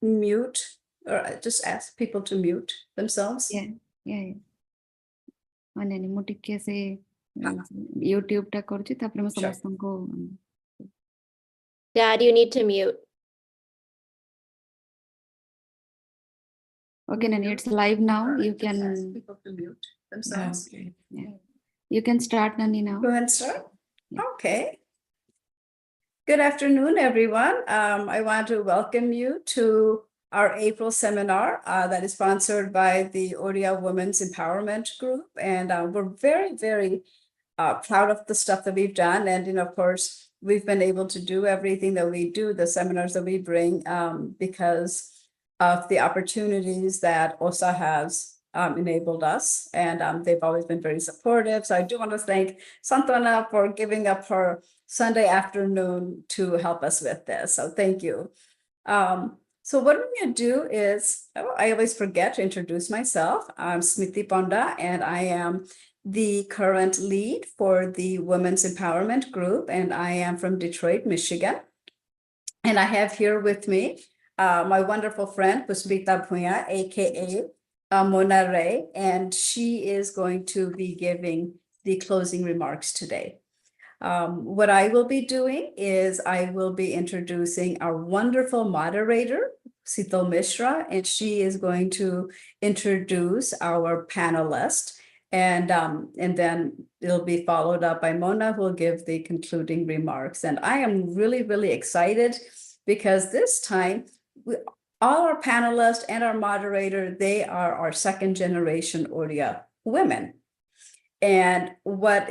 mute or just ask people to mute themselves? Yeah. ମାନେ ମୁଁ ଟିକେ ସେ YouTube ଟା କରୁଛି ତାପରେ ମୁଁ ସମସ୍ତଙ୍କୁ Dad, you need to mute. Okay, Nani, it's live now. You can ask people to mute themselves. Okay. Yeah. You can start, Nani, now. Go ahead and start. Yeah. Okay. Good afternoon, everyone. I want to welcome you to our April seminar that is sponsored by the ODA Women's Empowerment Group. And we're very, very proud of the stuff that we've done. And, of course, we've been able to do everything that we do, the seminars that we bring, because of the opportunities that OSA has enabled us. And they've always been very supportive. So I do want to thank Santana for giving up her Sunday afternoon to help us with this. So thank you. So what we're going to do is, I always forget to introduce myself. I'm Smriti Ponda, and I am the current lead for the Women's Empowerment Group, and I am from Detroit, Michigan. And I have here with me my wonderful friend, Puspita Puya, aka Mona Ray, and she is going to be giving the closing remarks today. What I will be doing is I will be introducing our wonderful moderator, Sito Mishra, and she is going to introduce our panelist. And then it'll be followed up by Mona, who will give the concluding remarks. And I am really, really excited because this time, all our panelists and our moderator, they are our second generation ODA women. And what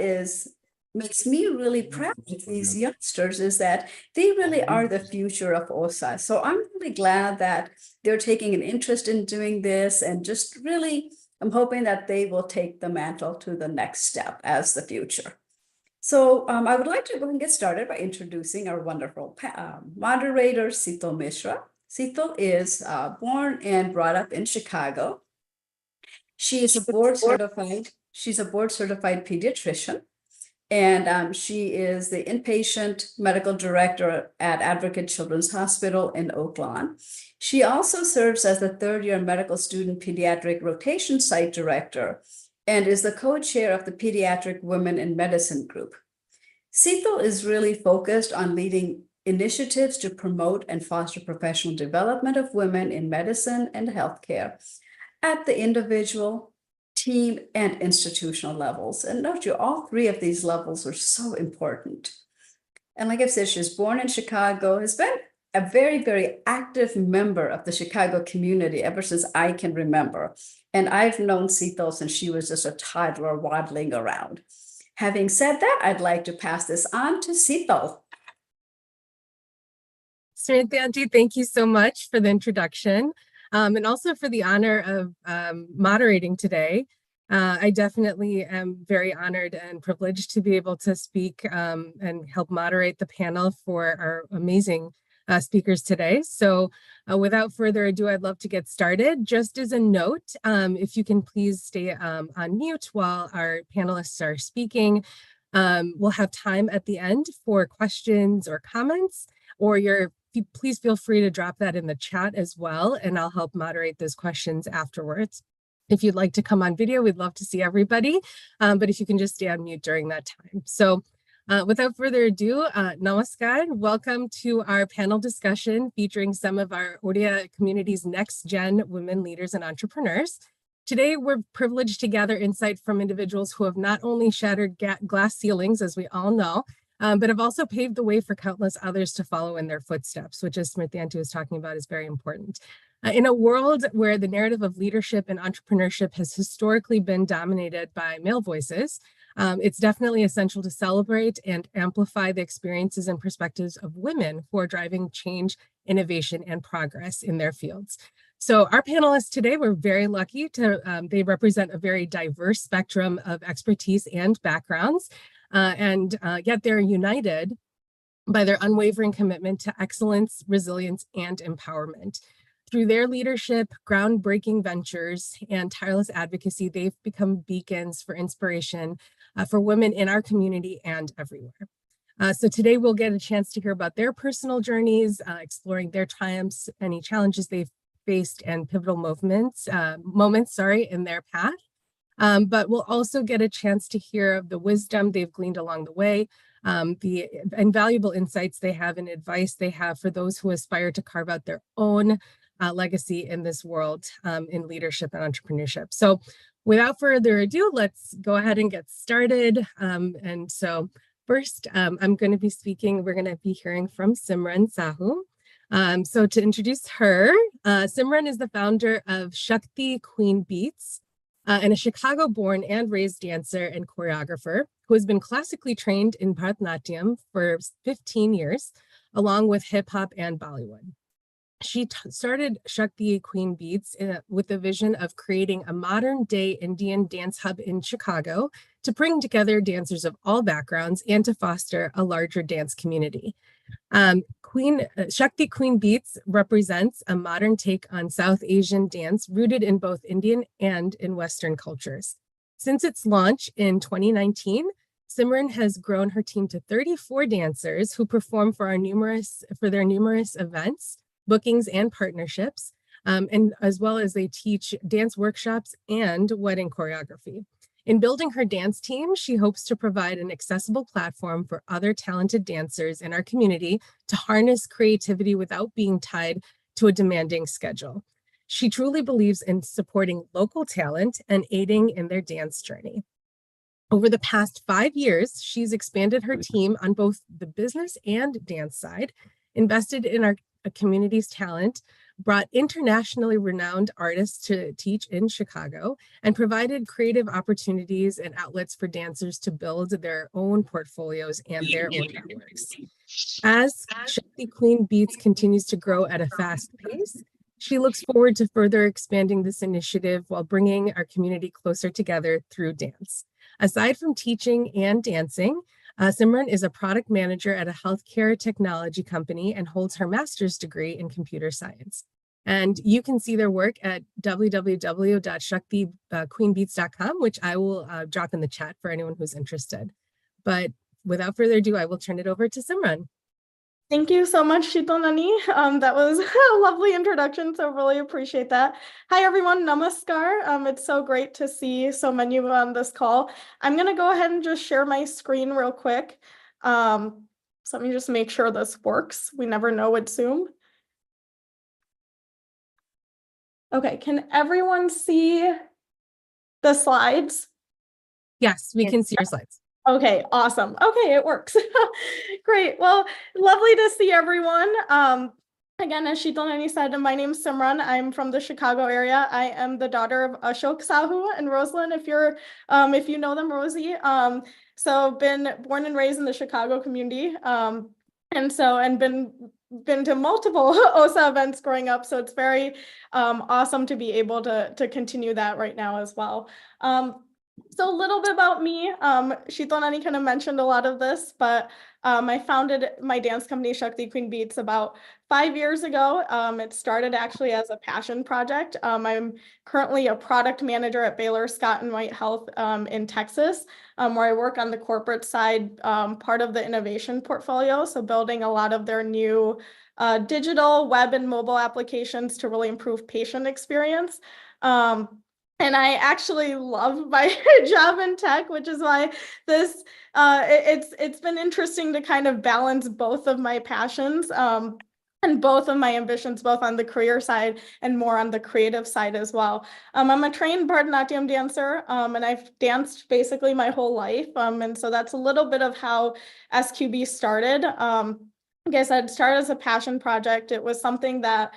makes me really proud of these youngsters is that they really are the future of OSA. So I'm really glad that they're taking an interest in doing this, and just really, I'm hoping that they will take the mantle to the next step as the future. So I would like to go and get started by introducing our wonderful moderator, Sito Mishra. Sito is born and brought up in Chicago. She is a she's a board certified pediatrician. And she is the inpatient medical director at Advocate Children's Hospital in Oak Lawn. She also serves as the third-year medical student pediatric rotation site director and is the co-chair of the Pediatric Women in Medicine group. Sito is really focused on leading initiatives to promote and foster professional development of women in medicine and healthcare at the individual, team, and institutional levels. And note you, all three of these levels are so important. And like I said, she's born in Chicago, has been a very, very active member of the Chicago community ever since I can remember. And I've known Sito since she was just a toddler waddling around. Having said that, I'd like to pass this on to Sito. Smriti Auntie, thank you so much for the introduction. And also for the honor of moderating today. I definitely am very honored and privileged to be able to speak and help moderate the panel for our amazing speakers today. So without further ado, I'd love to get started. Just as a note, if you can please stay on mute while our panelists are speaking. We'll have time at the end for questions or comments, or please feel free to drop that in the chat as well, and I'll help moderate those questions afterwards. If you'd like to come on video, we'd love to see everybody, but if you can just stay on mute during that time. So without further ado, namaskar, welcome to our panel discussion featuring some of our ODA community's next-gen women leaders and entrepreneurs. Today, we're privileged to gather insight from individuals who have not only shattered glass ceilings, as we all know, but have also paved the way for countless others to follow in their footsteps, which, as Smriti Auntie was talking about, is very important. In a world where the narrative of leadership and entrepreneurship has historically been dominated by male voices, it's definitely essential to celebrate and amplify the experiences and perspectives of women who are driving change, innovation, and progress in their fields. So our panelists today, we're very lucky to, they represent a very diverse spectrum of expertise and backgrounds. Yet they're united by their unwavering commitment to excellence, resilience, and empowerment. Through their leadership, groundbreaking ventures, and tireless advocacy, they've become beacons for inspiration for women in our community and everywhere. So today we'll get a chance to hear about their personal journeys, exploring their triumphs, any challenges they've faced, and pivotal moments in their path. But we'll also get a chance to hear of the wisdom they've gleaned along the way, the invaluable insights they have and advice they have for those who aspire to carve out their own legacy in this world in leadership and entrepreneurship. So without further ado, let's go ahead and get started. And so first, we're going to be hearing from Simran Sahu. So to introduce her, Simran is the founder of Shakti Queen Beats, and a Chicago-born and raised dancer and choreographer who has been classically trained in Bharatanatyam for 15 years, along with hip hop and Bollywood. She started Shakti Queen Beats with the vision of creating a modern-day Indian dance hub in Chicago to bring together dancers of all backgrounds and to foster a larger dance community. Shakti Queen Beats represents a modern take on South Asian dance rooted in both Indian and in Western cultures. Since its launch in 2019, Simran has grown her team to 34 dancers who perform for their numerous events, bookings, and partnerships, and as well as they teach dance workshops and wedding choreography. In building her dance team, she hopes to provide an accessible platform for other talented dancers in our community to harness creativity without being tied to a demanding schedule. She truly believes in supporting local talent and aiding in their dance journey. Over the past 5 years, she's expanded her team on both the business and dance side, invested in our community's talent, brought internationally renowned artists to teach in Chicago, and provided creative opportunities and outlets for dancers to build their own portfolios and their own networks. As Shakti Queen Beats continues to grow at a fast pace, she looks forward to further expanding this initiative while bringing our community closer together through dance. Aside from teaching and dancing, Simran is a product manager at a healthcare technology company and holds her master's degree in computer science. And you can see their work at www.shaktiqueenbeats.com, which I will drop in the chat for anyone who's interested. But without further ado, I will turn it over to Simran. Thank you so much, Shitonani. That was a lovely introduction, so really appreciate that. Hi, everyone. Namaskar. It's so great to see so many of you on this call. I'm going to go ahead and just share my screen real quick. So let me just make sure this works. We never know with Zoom. Okay, can everyone see the slides? Yes, we can see your slides. Okay, awesome. Okay, it works. Great. Well, lovely to see everyone. Again, as Shitonani said, my name's Simran. I'm from the Chicago area. I am the daughter of Ashok Sahu and Rosalind, if you know them, Rosie. So been born and raised in the Chicago community. And been to multiple OSA events growing up. So it's very awesome to be able to continue that right now as well. So a little bit about me. Shitonani kind of mentioned a lot of this, but I founded my dance company, Shakti Queen Beats, about 5 years ago. It started actually as a passion project. I'm currently a product manager at Baylor Scott & White Health in Texas, where I work on the corporate side, part of the innovation portfolio. So building a lot of their new digital web and mobile applications to really improve patient experience. And I actually love my job in tech, which is why this it's been interesting to kind of balance both of my passions and both of my ambitions, both on the career side and more on the creative side as well. I'm a trained Bharatanatyam dancer, and I've danced basically my whole life. And so that's a little bit of how SQB started. Like I said, it started as a passion project. It was something that,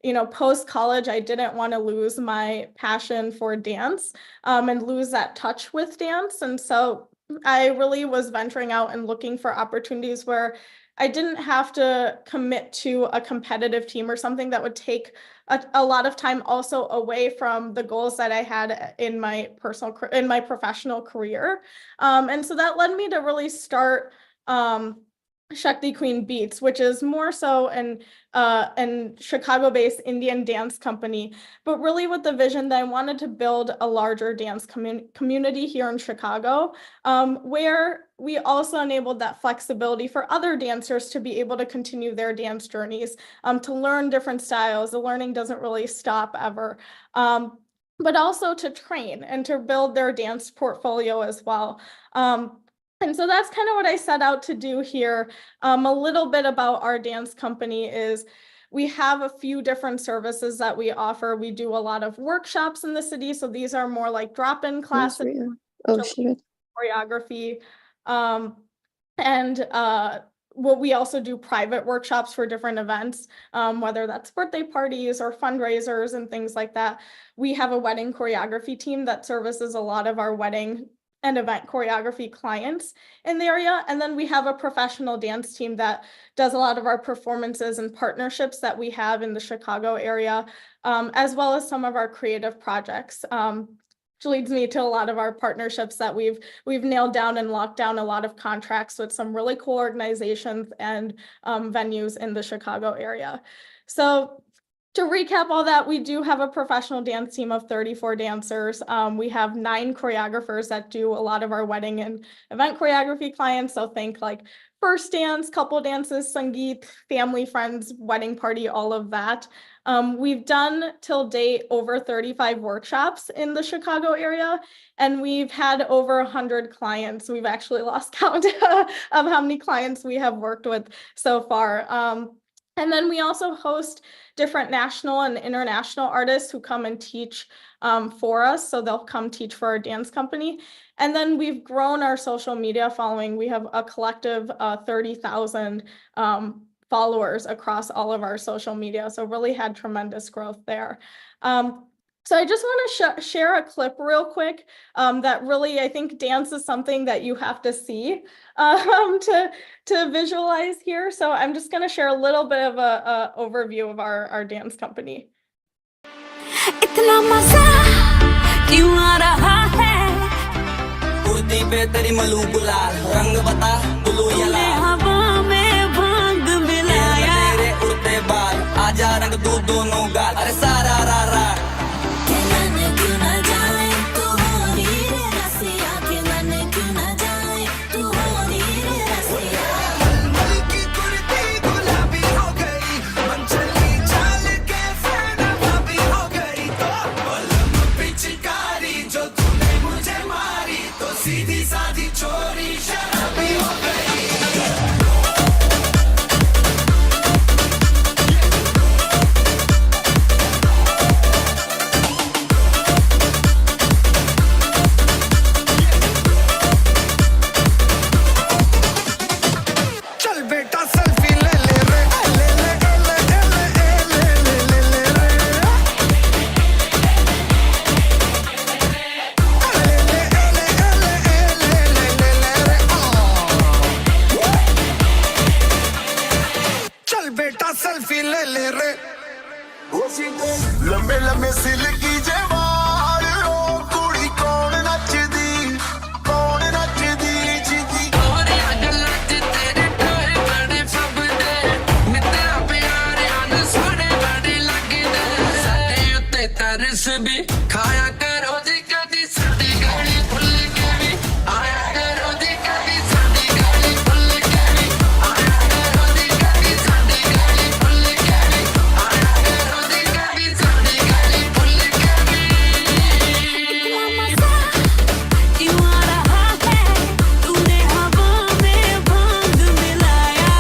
you know, post-college, I didn't want to lose my passion for dance and lose that touch with dance. And so I really was venturing out and looking for opportunities where I didn't have to commit to a competitive team or something that would take a lot of time also away from the goals that I had in my professional career. And so that led me to really start Shakti Queen Beats, which is more so an Chicago-based Indian dance company, but really with the vision that I wanted to build a larger dance community here in Chicago, where we also enabled that flexibility for other dancers to be able to continue their dance journeys, to learn different styles. The learning doesn't really stop ever. But also to train and to build their dance portfolio as well. And so that's kind of what I set out to do here. A little bit about our dance company is we have a few different services that we offer. We do a lot of workshops in the city. So these are more like drop-in classes, choreography. We also do private workshops for different events, whether that's birthday parties or fundraisers and things like that. We have a wedding choreography team that services a lot of our wedding and event choreography clients in the area. And then we have a professional dance team that does a lot of our performances and partnerships that we have in the Chicago area, as well as some of our creative projects. Which leads me to a lot of our partnerships that we've nailed down and locked down a lot of contracts with some really cool organizations and venues in the Chicago area. So to recap all that, we do have a professional dance team of 34 dancers. We have 9 choreographers that do a lot of our wedding and event choreography clients. So think like first dance, couple dances, sangeet, family, friends, wedding party, all of that. We've done till date over 35 workshops in the Chicago area, and we've had over 100 clients. We've actually lost count of how many clients we have worked with so far. And then we also host different national and international artists who come and teach for us. So they'll come teach for our dance company. And then we've grown our social media following. We have a collective 30,000 followers across all of our social media. So really had tremendous growth there. So I just want to share a clip real quick that really, I think dance is something that you have to see to visualize here. So I'm just going to share a little bit of a overview of our dance company. इतना मजा क्यों आ रहा है कुर्ती पे तेरी मलू गुलाल रंग बता ब्लू या लाल हवा में भांग मिलाया तेरे उड़ते बाल आजा रंग तू दोनों गाल अरे सारा रा रा खेलने क्यों ना जाए तू हो रे रसिया खेलने क्यों ना जाए तू हो रे रसिया मल की कुर्ती गुलाबी हो गई मन चली चाल के फैन भाभी हो गई तो बलम पिचकारी जो तूने मुझे मारी तो सीधी साधी चोरी शराबी हो गई लंबे लंबे सिल्की जवाल ओ कुड़ी कौन नचदी जीदी और गल्ला च तेरे टोए बड़े फबदे मित्रा प्यारे अन सोने बड़े लगदे साडे उत्ते तरस भी खाया करो जी कदी साडी गाली भुल के भी आया करो जी कदी साडी गाली भुल के भी आया करो जी कदी साडी गाली भुल के भी आया करो जी कदी साडी गाली भुल के भी इतना मजा क्यों आ रहा है तूने हवा में भांग मिलाया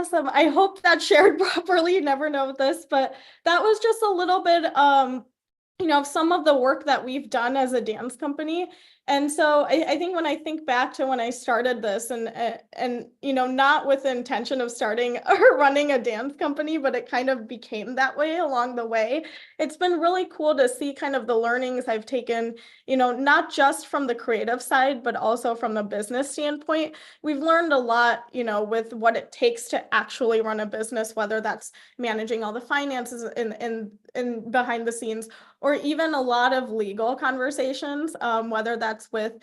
Awesome. I hope that's shared properly. You never know with this, but that was just a little bit, some of the work that we've done as a dance company. And so I think when I think back to when I started this and not with the intention of starting or running a dance company, but it kind of became that way along the way. It's been really cool to see kind of the learnings I've taken, not just from the creative side, but also from the business standpoint. We've learned a lot, with what it takes to actually run a business, whether that's managing all the finances in behind the scenes, or even a lot of legal conversations, whether that's with,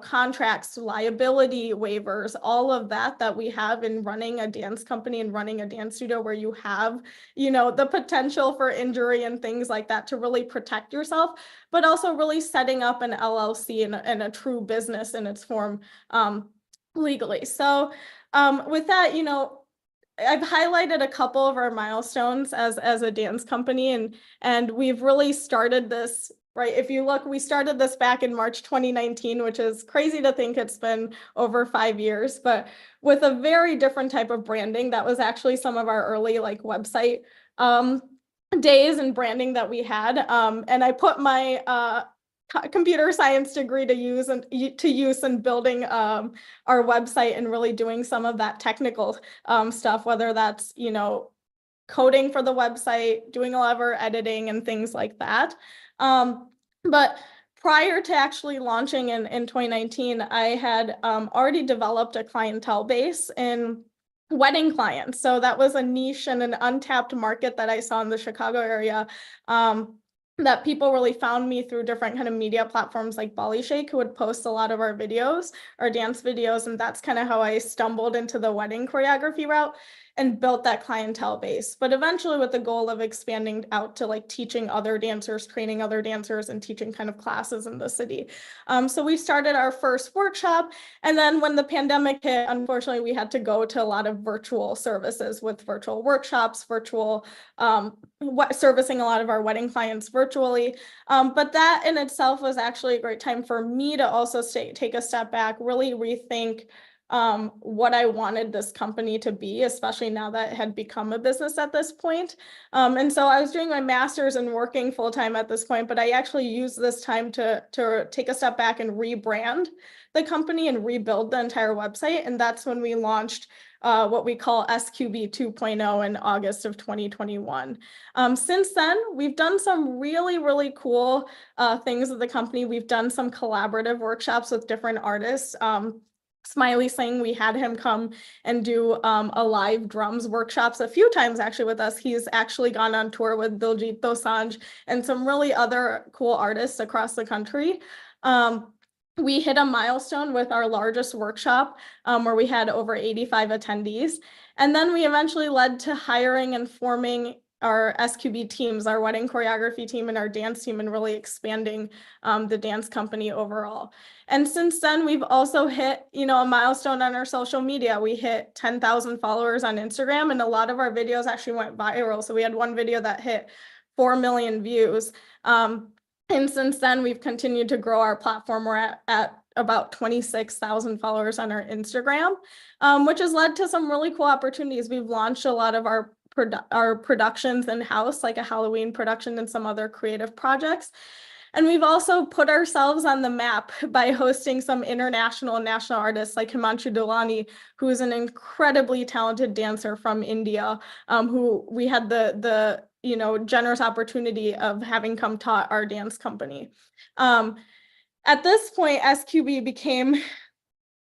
contracts, liability waivers, all of that we have in running a dance company and running a dance studio, where you have, the potential for injury and things like that to really protect yourself, but also really setting up an LLC and a true business in its form legally. So with that, I've highlighted a couple of our milestones as a dance company, and we've really started this, right? If you look, we started this back in March 2019, which is crazy to think it's been over 5 years, but with a very different type of branding. That was actually some of our early website days and branding that we had. And I put my computer science degree to use in building our website and really doing some of that technical stuff, whether that's coding for the website, doing a lot of our editing and things like that. But prior to actually launching in 2019, I had already developed a clientele base in wedding clients. So that was a niche and an untapped market that I saw in the Chicago area. That people really found me through different kind of media platforms like Bali Shake, who would post a lot of our videos, our dance videos. And that's kind of how I stumbled into the wedding choreography route and built that clientele base. But eventually with the goal of expanding out to teaching other dancers, training other dancers, and teaching kind of classes in the city. So we started our first workshop. And then when the pandemic hit, unfortunately, we had to go to a lot of virtual services with virtual workshops, virtual servicing a lot of our wedding clients virtually. But that in itself was actually a great time for me to also take a step back, really rethink what I wanted this company to be, especially now that it had become a business at this point. And so I was doing my master's and working full-time at this point, but I actually used this time to take a step back and rebrand the company and rebuild the entire website. And that's when we launched what we call SQB 2.0 in August of 2021. Since then, we've done some really, really cool things with the company. We've done some collaborative workshops with different artists. Smiley Singh, we had him come and do a live drums workshops a few times actually with us. He's actually gone on tour with Diljit Dosanjh and some really other cool artists across the country. We hit a milestone with our largest workshop where we had over 85 attendees. And then we eventually led to hiring and forming our SQB teams, our wedding choreography team and our dance team, and really expanding the dance company overall. And since then, we've also hit, a milestone on our social media. We hit 10,000 followers on Instagram, and a lot of our videos actually went viral. So we had one video that hit 4 million views. And since then, we've continued to grow our platform. We're at about 26,000 followers on our Instagram, which has led to some really cool opportunities. We've launched a lot of our productions in-house, like a Halloween production and some other creative projects. And we've also put ourselves on the map by hosting some international and national artists like Himanshu Dulani, who is an incredibly talented dancer from India, who we had the generous opportunity of having come taught our dance company. At this point, SQB became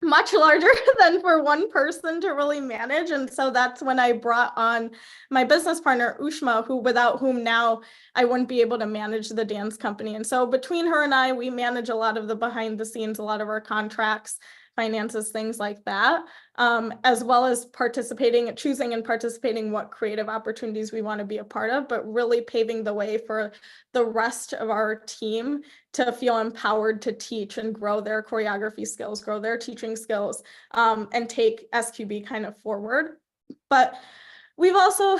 much larger than for one person to really manage. And so that's when I brought on my business partner, Ushma, without whom now I wouldn't be able to manage the dance company. And so between her and I, we manage a lot of the behind the scenes, a lot of our contracts, finances, things like that, as well as choosing and participating what creative opportunities we want to be a part of, but really paving the way for the rest of our team to feel empowered to teach and grow their choreography skills, grow their teaching skills, and take SQB kind of forward. But we've also,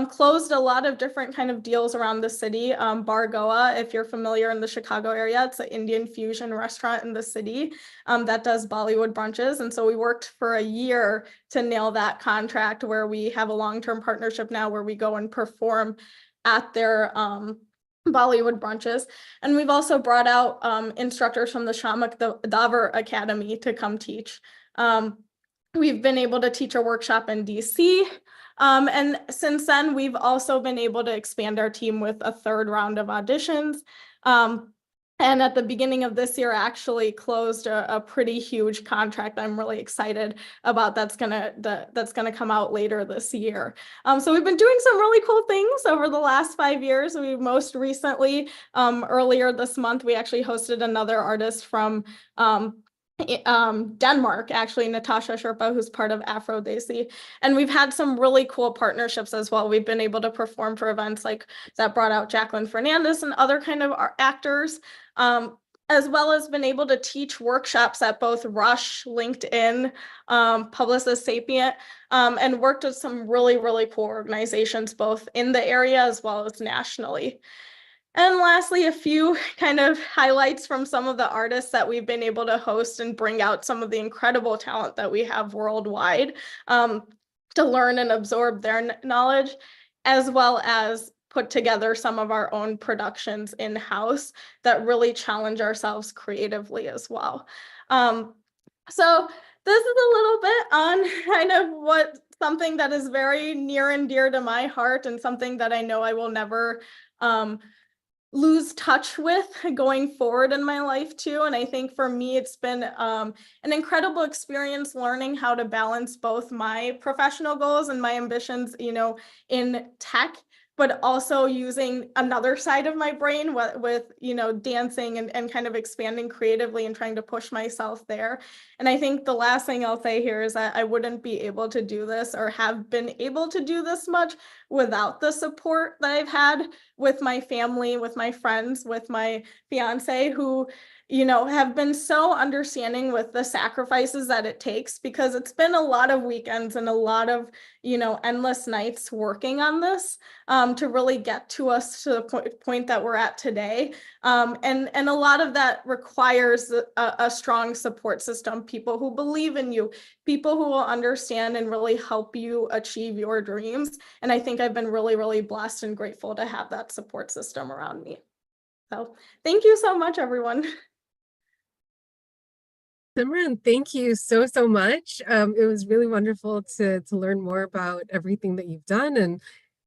closed a lot of different kind of deals around the city. Bar Goa, if you're familiar in the Chicago area, it's an Indian fusion restaurant in the city that does Bollywood brunches. And so we worked for a year to nail that contract, where we have a long-term partnership now where we go and perform at their Bollywood brunches. And we've also brought out instructors from the Shamak Davar Academy to come teach. We've been able to teach a workshop in DC. And since then, we've also been able to expand our team with a third round of auditions. And at the beginning of this year, actually closed a pretty huge contract I'm really excited about that's gonna come out later this year. So we've been doing some really cool things over the last 5 years. We most recently, earlier this month, we actually hosted another artist from Denmark, actually, Natasha Sherpa, who's part of Afro Desi. And we've had some really cool partnerships as well. We've been able to perform for events like that brought out Jacqueline Fernandez and other kind of actors, as well as been able to teach workshops at both Rush, LinkedIn, Publicis Sapient, and worked with some really, really cool organizations, both in the area as well as nationally. And lastly, a few kind of highlights from some of the artists that we've been able to host and bring out some of the incredible talent that we have worldwide to learn and absorb their knowledge, as well as put together some of our own productions in-house that really challenge ourselves creatively as well. So this is a little bit on kind of something that is very near and dear to my heart, and something that I know I will never lose touch with going forward in my life too. And I think for me, it's been an incredible experience learning how to balance both my professional goals and my ambitions, in tech, but also using another side of my brain with dancing and kind of expanding creatively and trying to push myself there. And I think the last thing I'll say here is that I wouldn't be able to do this or have been able to do this much without the support that I've had with my family, with my friends, with my fiance, who have been so understanding with the sacrifices that it takes, because it's been a lot of weekends and a lot of, endless nights working on this to really get to us to the point that we're at today. And a lot of that requires a strong support system, people who believe in you, people who will understand and really help you achieve your dreams. And I think I've been really, really blessed and grateful to have that support system around me. So thank you so much, everyone. Simran, thank you so much. It was really wonderful to learn more about everything that you've done, and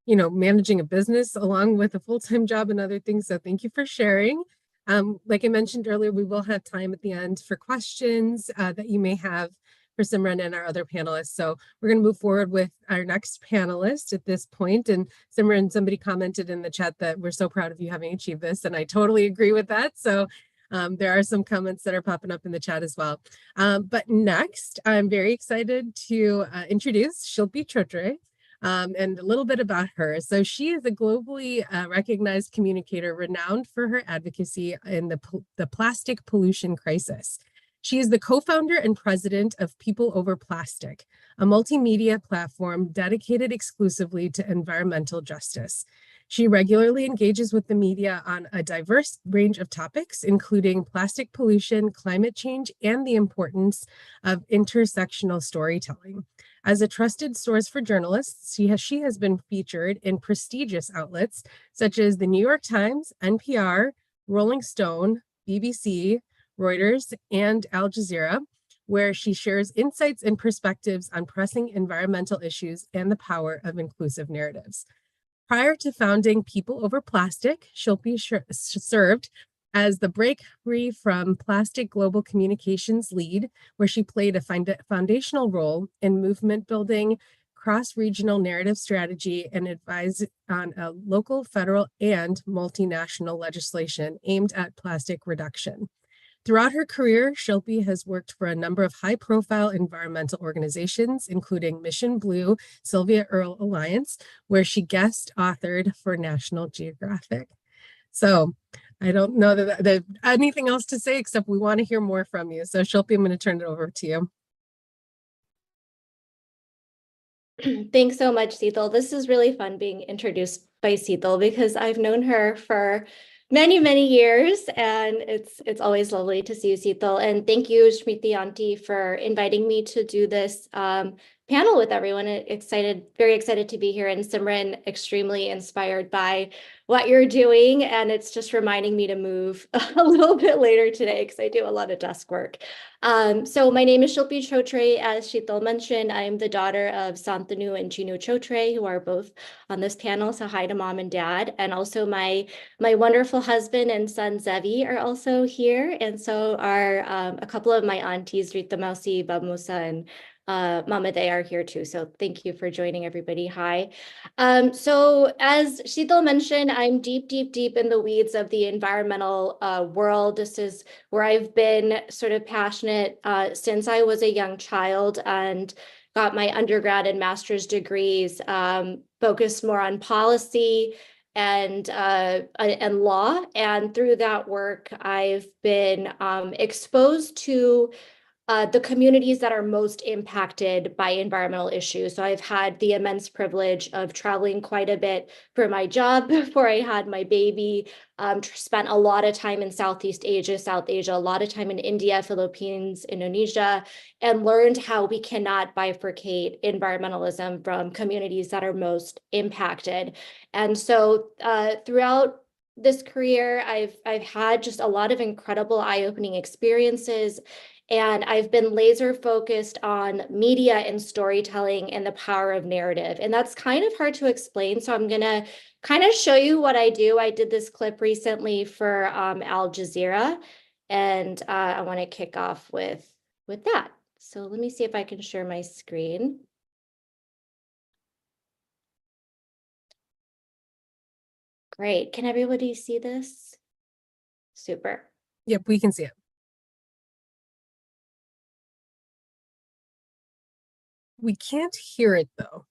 managing a business along with a full-time job and other things. So thank you for sharing. Like I mentioned earlier, we will have time at the end for questions that you may have for Simran and our other panelists. So we're going to move forward with our next panelist at this point. And Simran, somebody commented in the chat that we're so proud of you having achieved this, and I totally agree with that. So there are some comments that are popping up in the chat as well. But next, I'm very excited to introduce Shilpi Choudhary and a little bit about her. So she is a globally recognized communicator renowned for her advocacy in the plastic pollution crisis. She is the co-founder and president of People Over Plastic, a multimedia platform dedicated exclusively to environmental justice. She regularly engages with the media on a diverse range of topics, including plastic pollution, climate change, and the importance of intersectional storytelling. As a trusted source for journalists, she has been featured in prestigious outlets such as the New York Times, NPR, Rolling Stone, BBC, Reuters, and Al Jazeera, where she shares insights and perspectives on pressing environmental issues and the power of inclusive narratives. Prior to founding People Over Plastic, Shilpi served as the Break Free from Plastic Global Communications lead, where she played a foundational role in movement building, cross-regional narrative strategy, and advised on a local, federal, and multinational legislation aimed at plastic reduction. Throughout her career, Shilpi has worked for a number of high-profile environmental organizations, including Mission Blue, Sylvia Earle Alliance, where she guest authored for National Geographic. So I don't know that there's anything else to say, except we want to hear more from you. So Shilpi, I'm going to turn it over to you. Thanks so much, Seethal. This is really fun being introduced by Seethal because I've known her for many, many years, and it's always lovely to see you, Seethal. And thank you, Smriti Auntie, for inviting me to do this panel with everyone. Very excited to be here, and Simran, extremely inspired by what you're doing, and it's just reminding me to move a little bit later today because I do a lot of desk work. So my name is Shilpi Chotre. As Sheetal mentioned, I am the daughter of Santanu and Chinu Chotre, who are both on this panel. So hi to mom and dad. And also my wonderful husband and son Zevi are also here. And so are a couple of my aunties, Rita Mausi, Bamusa, and Mama, they are here too. So thank you for joining, everybody. Hi. So as Sheetal mentioned, I'm deep in the weeds of the environmental world. This is where I've been sort of passionate since I was a young child and got my undergrad and master's degrees, focused more on policy and law. And through that work, I've been exposed to the communities that are most impacted by environmental issues. So I've had the immense privilege of traveling quite a bit for my job before I had my baby, spent a lot of time in Southeast Asia, South Asia, a lot of time in India, Philippines, Indonesia, and learned how we cannot bifurcate environmentalism from communities that are most impacted. And so throughout this career, I've had just a lot of incredible eye-opening experiences. And I've been laser focused on media and storytelling and the power of narrative. And that's kind of hard to explain. So I'm going to kind of show you what I do. I did this clip recently for Al Jazeera, and I want to kick off with that. So let me see if I can share my screen. Great. Can everybody see this? Super. Yep, we can see it. We can't hear it though.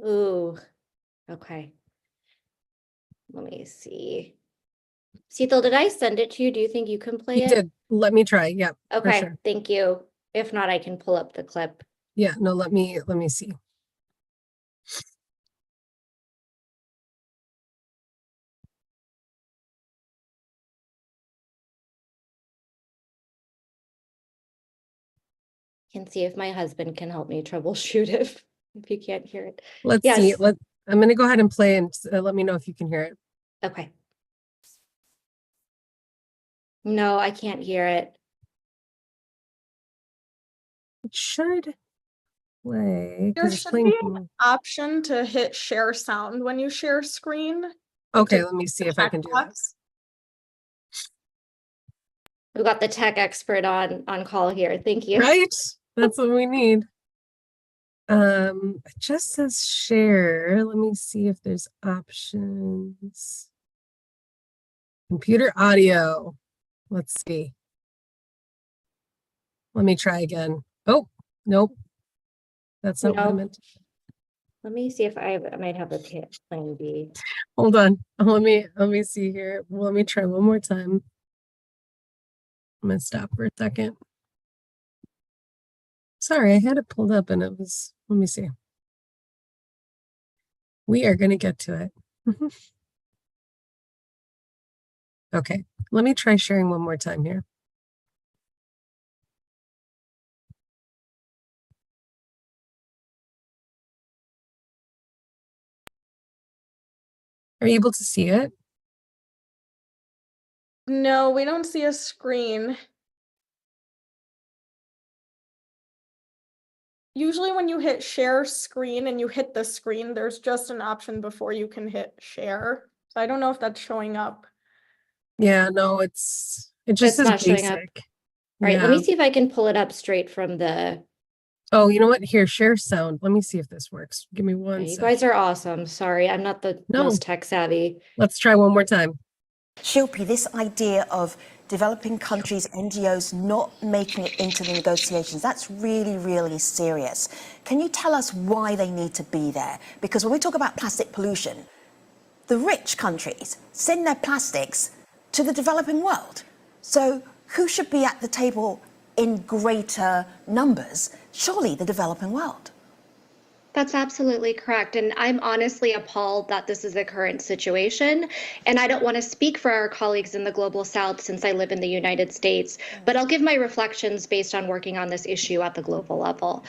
Ooh, okay. Let me see. Seethal, did I send it to you? Do you think you can play You it? did. Let me try. Yep. for Okay, sure. thank you. If not, I can pull up the clip. Yeah, no, let me see. Can see if my husband can help me troubleshoot if you can't hear it. Let's Yes. see. I'm going to go ahead and play and let me know if you can hear it. Okay. No, I can't hear it. It should play There because it's should playing. be an option to hit share sound when you share screen. Okay, to let me see if I can do that. checkbox. We've got the tech expert on call here. Thank you. Right? That's what we need. It just says share. Let me see if there's options. Computer audio. Let's see. Let me try again. Oh, nope. That's not what I No. meant. Let me see if I might have a plan B. Hold on. Let me see here. Let me try one more time. I'm gonna stop for a second. Sorry, I had it pulled up and it was, let me see. We are gonna get to it. Okay, let me try sharing one more time here. Are you able to see it? No, we don't see a screen. Usually when you hit share screen and you hit the screen, there's just an option before you can hit share. So I don't know if that's showing up. Yeah, no, it just It's says not showing up. basic. All right, let Yeah. me see if I can pull it up straight from the. Oh, you know what? Here, share sound. Let me see if this works. Give me one You second. guys are awesome. Sorry, I'm not the No. most tech savvy. Let's try one more time. Shilpi, this idea of developing countries, NGOs not making it into the negotiations, that's really, really serious. Can you tell us why they need to be there? Because when we talk about plastic pollution, the rich countries send their plastics to the developing world. So who should be at the table in greater numbers, surely the developing world. That's absolutely correct. And I'm honestly appalled that this is the current situation. And I don't want to speak for our colleagues in the Global South since I live in the United States, but I'll give my reflections based on working on this issue at the global level.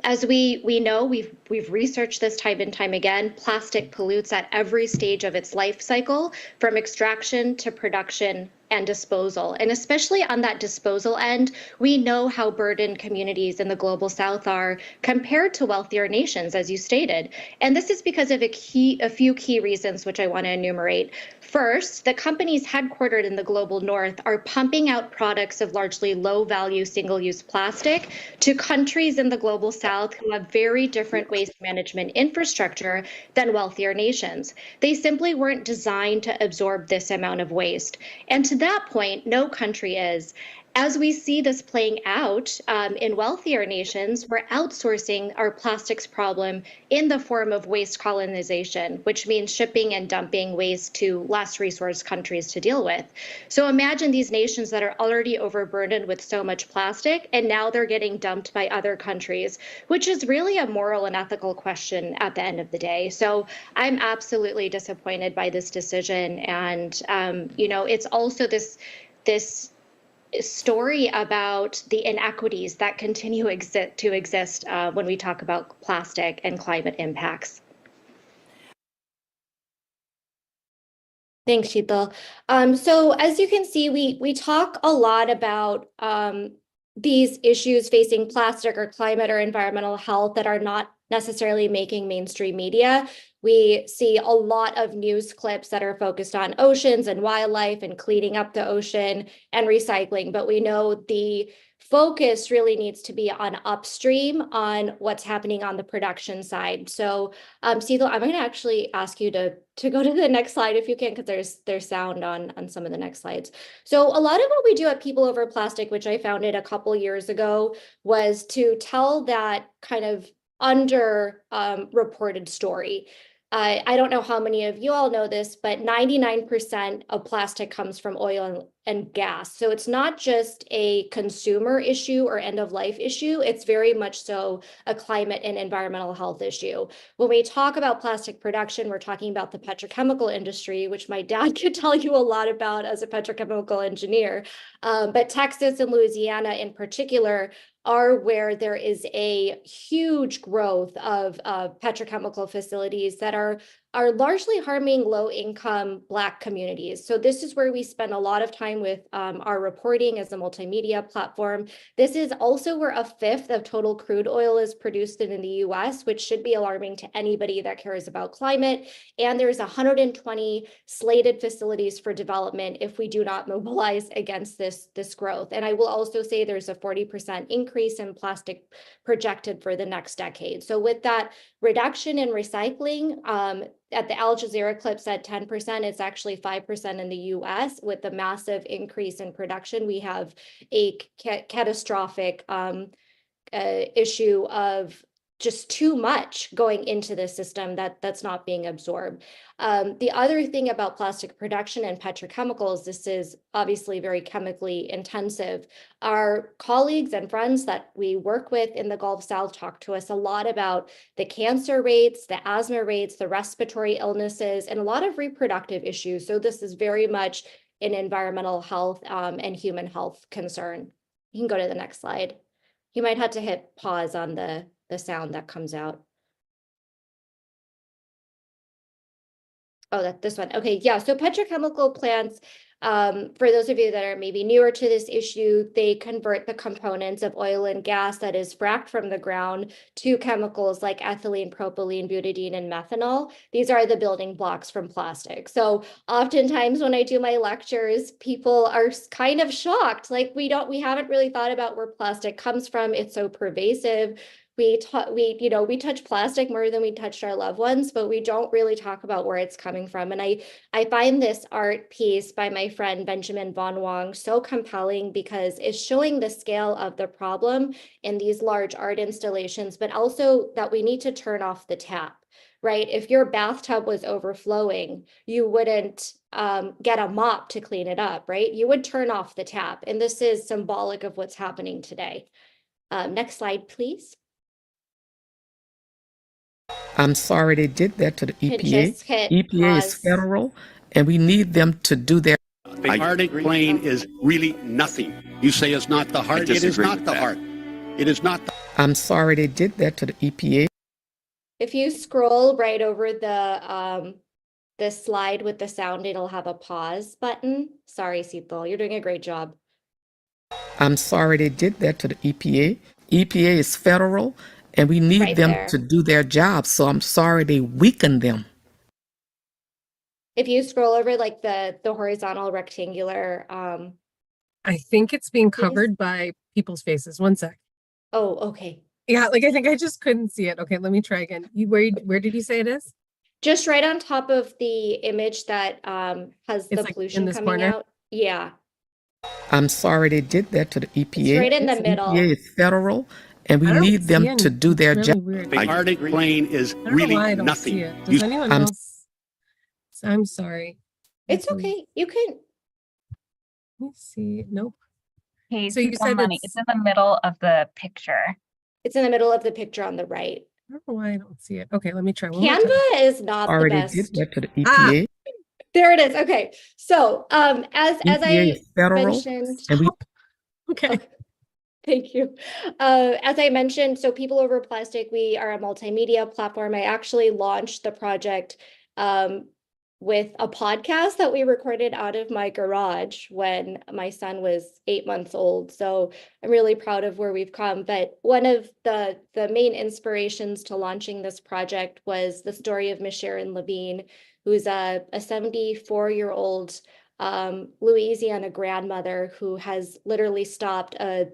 As we know, we've researched this time and time again, plastic pollutes at every stage of its life cycle, from extraction to production and disposal. And especially on that disposal end, we know how burdened communities in the Global South are compared to wealthier nations, as you stated. And this is because of a few key reasons, which I want to enumerate. First, the companies headquartered in the Global North are pumping out products of largely low-value single-use plastic to countries in the Global South who have very different waste management infrastructure than wealthier nations. They simply weren't designed to absorb this amount of waste. And to that point, no country is. As we see this playing out in wealthier nations, we're outsourcing our plastics problem in the form of waste colonization, which means shipping and dumping waste to less resource countries to deal with. So imagine these nations that are already overburdened with so much plastic, and now they're getting dumped by other countries, which is really a moral and ethical question at the end of the day. So I'm absolutely disappointed by this decision. And, it's also this story about the inequities that continue to exist when we talk about plastic and climate impacts. Thanks, Sheetal. So as you can see, we talk a lot about these issues facing plastic or climate or environmental health that are not necessarily making mainstream media. We see a lot of news clips that are focused on oceans and wildlife and cleaning up the ocean and recycling, but we know the focus really needs to be on upstream, on what's happening on the production side. So, Cecil, I'm going to actually ask you to go to the next slide if you can, because there's sound on some of the next slides. So a lot of what we do at People Over Plastic, which I founded a couple years ago, was to tell that kind of reported story. I don't know how many of you all know this, but 99% of plastic comes from oil and gas. So it's not just a consumer issue or end of life issue. It's very much so a climate and environmental health issue. When we talk about plastic production, we're talking about the petrochemical industry, which my dad could tell you a lot about as a petrochemical engineer. But Texas and Louisiana in particular are where there is a huge growth of petrochemical facilities that are largely harming low-income Black communities. So this is where we spend a lot of time with our reporting as a multimedia platform. This is also where 1/5 of total crude oil is produced in the US, which should be alarming to anybody that cares about climate. And there's 120 slated facilities for development if we do not mobilize against this growth. And I will also say there's a 40% increase in plastic projected for the next decade. So with that reduction in recycling, at the Al Jazeera clip said 10%, it's actually 5% in the US. With the massive increase in production, we have a catastrophic issue of just too much going into the system that's not being absorbed. The other thing about plastic production and petrochemicals, this is obviously very chemically intensive. Our colleagues and friends that we work with in the Gulf South talk to us a lot about the cancer rates, the asthma rates, the respiratory illnesses, and a lot of reproductive issues. So this is very much an environmental health and human health concern. You can go to the next slide. You might have to hit pause on the sound that comes out. Oh, this one. Okay, yeah. So petrochemical plants, for those of you that are maybe newer to this issue, they convert the components of oil and gas that is fracked from the ground to chemicals like ethylene, propylene, butadiene, and methanol. These are the building blocks from plastic. So oftentimes when I do my lectures, people are kind of shocked. Like we haven't really thought about where plastic comes from. It's so pervasive. We touch plastic more than we touched our loved ones, but we don't really talk about where it's coming from. And I find this art piece by my friend Benjamin Von Wong so compelling because it's showing the scale of the problem in these large art installations, but also that we need to turn off the tap. right? If your bathtub was overflowing, you wouldn't get a mop to clean it up, right? You would turn off the tap. And this is symbolic of what's happening today. Next slide, please. I'm sorry they did that to the Could EPA. just hit EPA is pause. federal, and we need them to do their. The Arctic plane is really nothing. You say it's not the heart. It is not the heart. It is not. I'm sorry they did that to the EPA. If you scroll right over the slide with the sound, it'll have a pause button. Sorry, Seetal, you're doing a great job. I'm sorry they did that to the EPA. EPA is federal, and we need Right them there. to do their job. So I'm sorry they weakened them. If you scroll over like the horizontal rectangular, I think it's being Yes. covered by people's faces. One sec. oh, okay. Yeah, like I think I just couldn't see it. Okay, let me try again. Where did you say it is? Just right on top of the image that has It's the like in pollution this coming corner? out. Yeah, I'm sorry they did that to the EPA. it's right in the middle. EPA is federal, and we I don't need see them any- to do their it's job. really weird. The Arctic plane is I don't know really why I don't nothing. see it. Does anyone I'm- else? I'm sorry. It's Let me- okay. You can. Let me see. Nope. Hey, So you Seetal said Money, it's in the middle of the picture. It's in the middle of the picture on the right. I don't know why I don't see it. Okay, let me try one more time. Canva is not the Sorry they best. did that to the Ah. EPA. There it is. Okay. So as EPA I is federal, mentioned, and we Okay. Okay. Thank you. As I mentioned, so People Over Plastic, we are a multimedia platform. I actually launched the project with a podcast that we recorded out of my garage when my son was 8 months old. So I'm really proud of where we've come. But one of the main inspirations to launching this project was the story of Miss Sharon Levine, who's a 74-year-old Louisiana grandmother who has literally stopped a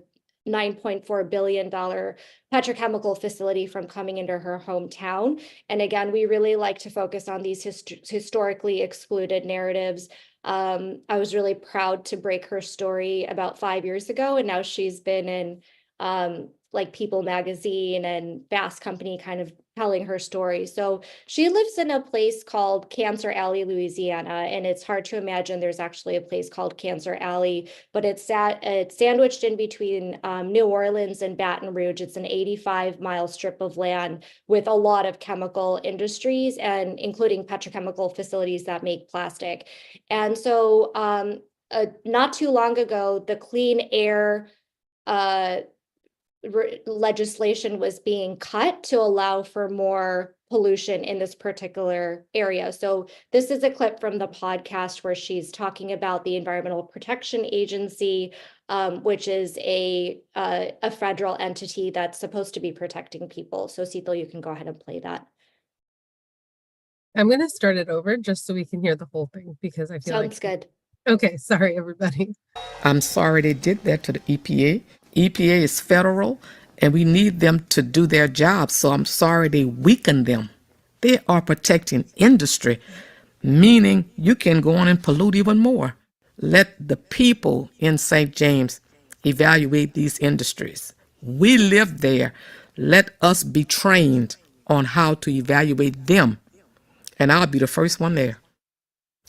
$9.4 billion petrochemical facility from coming into her hometown. And again, we really like to focus on these historically excluded narratives. I was really proud to break her story about 5 years ago, and now she's been in like People magazine and Fast Company kind of telling her story. So she lives in a place called Cancer Alley, Louisiana, and it's hard to imagine there's actually a place called Cancer Alley, but it's sandwiched in between New Orleans and Baton Rouge. It's an 85-mile strip of land with a lot of chemical industries, and including petrochemical facilities that make plastic. And so not too long ago, the Clean Air legislation was being cut to allow for more pollution in this particular area. So this is a clip from the podcast where she's talking about the Environmental Protection Agency, which is a federal entity that's supposed to be protecting people. So Seetal, you can go ahead and play that. I'm going to start it over just so we can hear the whole thing because I feel Sounds like. good. Okay, sorry, everybody. I'm sorry they did that to the EPA. EPA is federal, and we need them to do their job. So I'm sorry they weakened them. They are protecting industry, meaning you can go on and pollute even more. Let the people in St. James evaluate these industries. We live there. Let us be trained on how to evaluate them. And I'll be the first one there.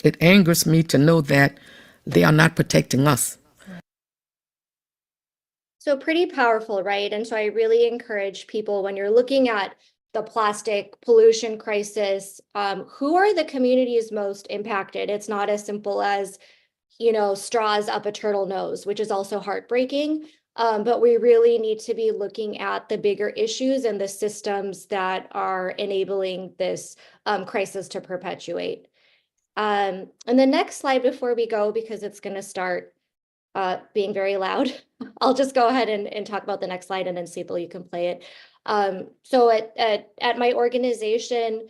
It angers me to know that they are not protecting us. So pretty powerful, right? And so I really encourage people when you're looking at the plastic pollution crisis, who are the communities most impacted? It's not as simple as, straws up a turtle nose, which is also heartbreaking. But we really need to be looking at the bigger issues and the systems that are enabling this crisis to perpetuate. And the next slide before we go, because it's going to start being very loud, I'll just go ahead and talk about the next slide, and then Seetal, you can play it. So at my organization,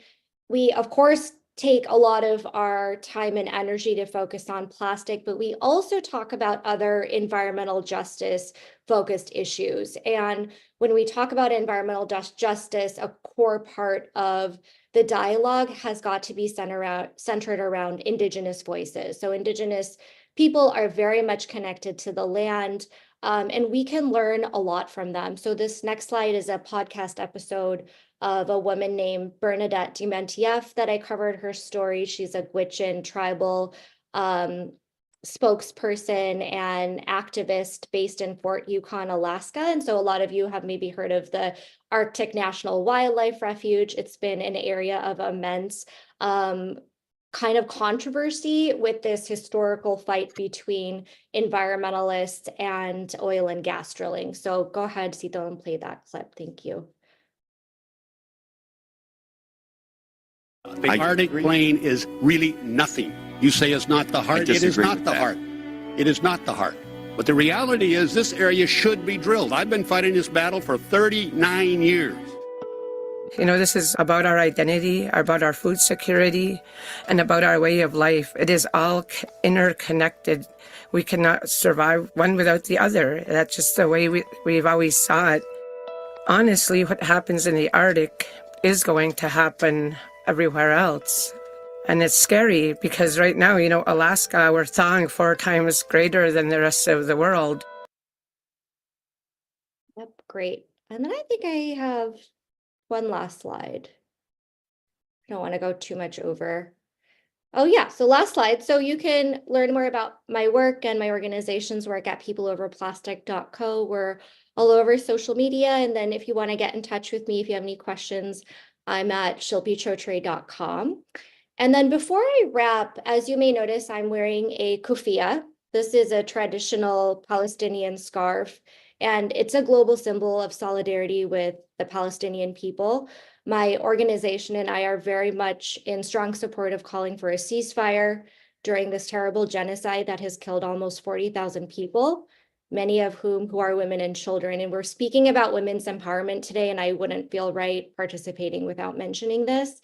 we of course take a lot of our time and energy to focus on plastic, but we also talk about other environmental justice focused issues. And when we talk about environmental justice, a core part of the dialogue has got to be centered around Indigenous voices. So Indigenous people are very much connected to the land, and we can learn a lot from them. So this next slide is a podcast episode of a woman named Bernadette Dumentieff that I covered her story. She's a Gwich'in tribal spokesperson and activist based in Fort Yukon, Alaska. And so a lot of you have maybe heard of the Arctic National Wildlife Refuge. It's been an area of immense kind of controversy with this historical fight between environmentalists and oil and gas drilling. So go ahead, Sito, and play that clip. Thank you. The Arctic Plain is really nothing. You say it's not the heart. It is not the heart. It is not the heart. But the reality is this area should be drilled. I've been fighting this battle for 39 years. You know, this is about our identity, about our food security, and about our way of life. It is all interconnected. We cannot survive one without the other. That's just the way we've always saw it. Honestly, what happens in the Arctic is going to happen everywhere else. And it's scary because right now, you know, Alaska, we're thawing 4 times greater than the rest of the world. Yep, great. And then I think I have one last slide. I don't want to go too much over. Oh yeah, so last slide. So you can learn more about my work and my organization's work at peopleoverplastic.co. We're all over social media. And then if you want to get in touch with me, if you have any questions, I'm at shilpichotre.com. And then before I wrap, as you may notice, I'm wearing a kufiya. This is a traditional Palestinian scarf, and it's a global symbol of solidarity with the Palestinian people. My organization and I are very much in strong support of calling for a ceasefire during this terrible genocide that has killed almost 40,000 people, many of whom are women and children. And we're speaking about women's empowerment today, and I wouldn't feel right participating without mentioning this.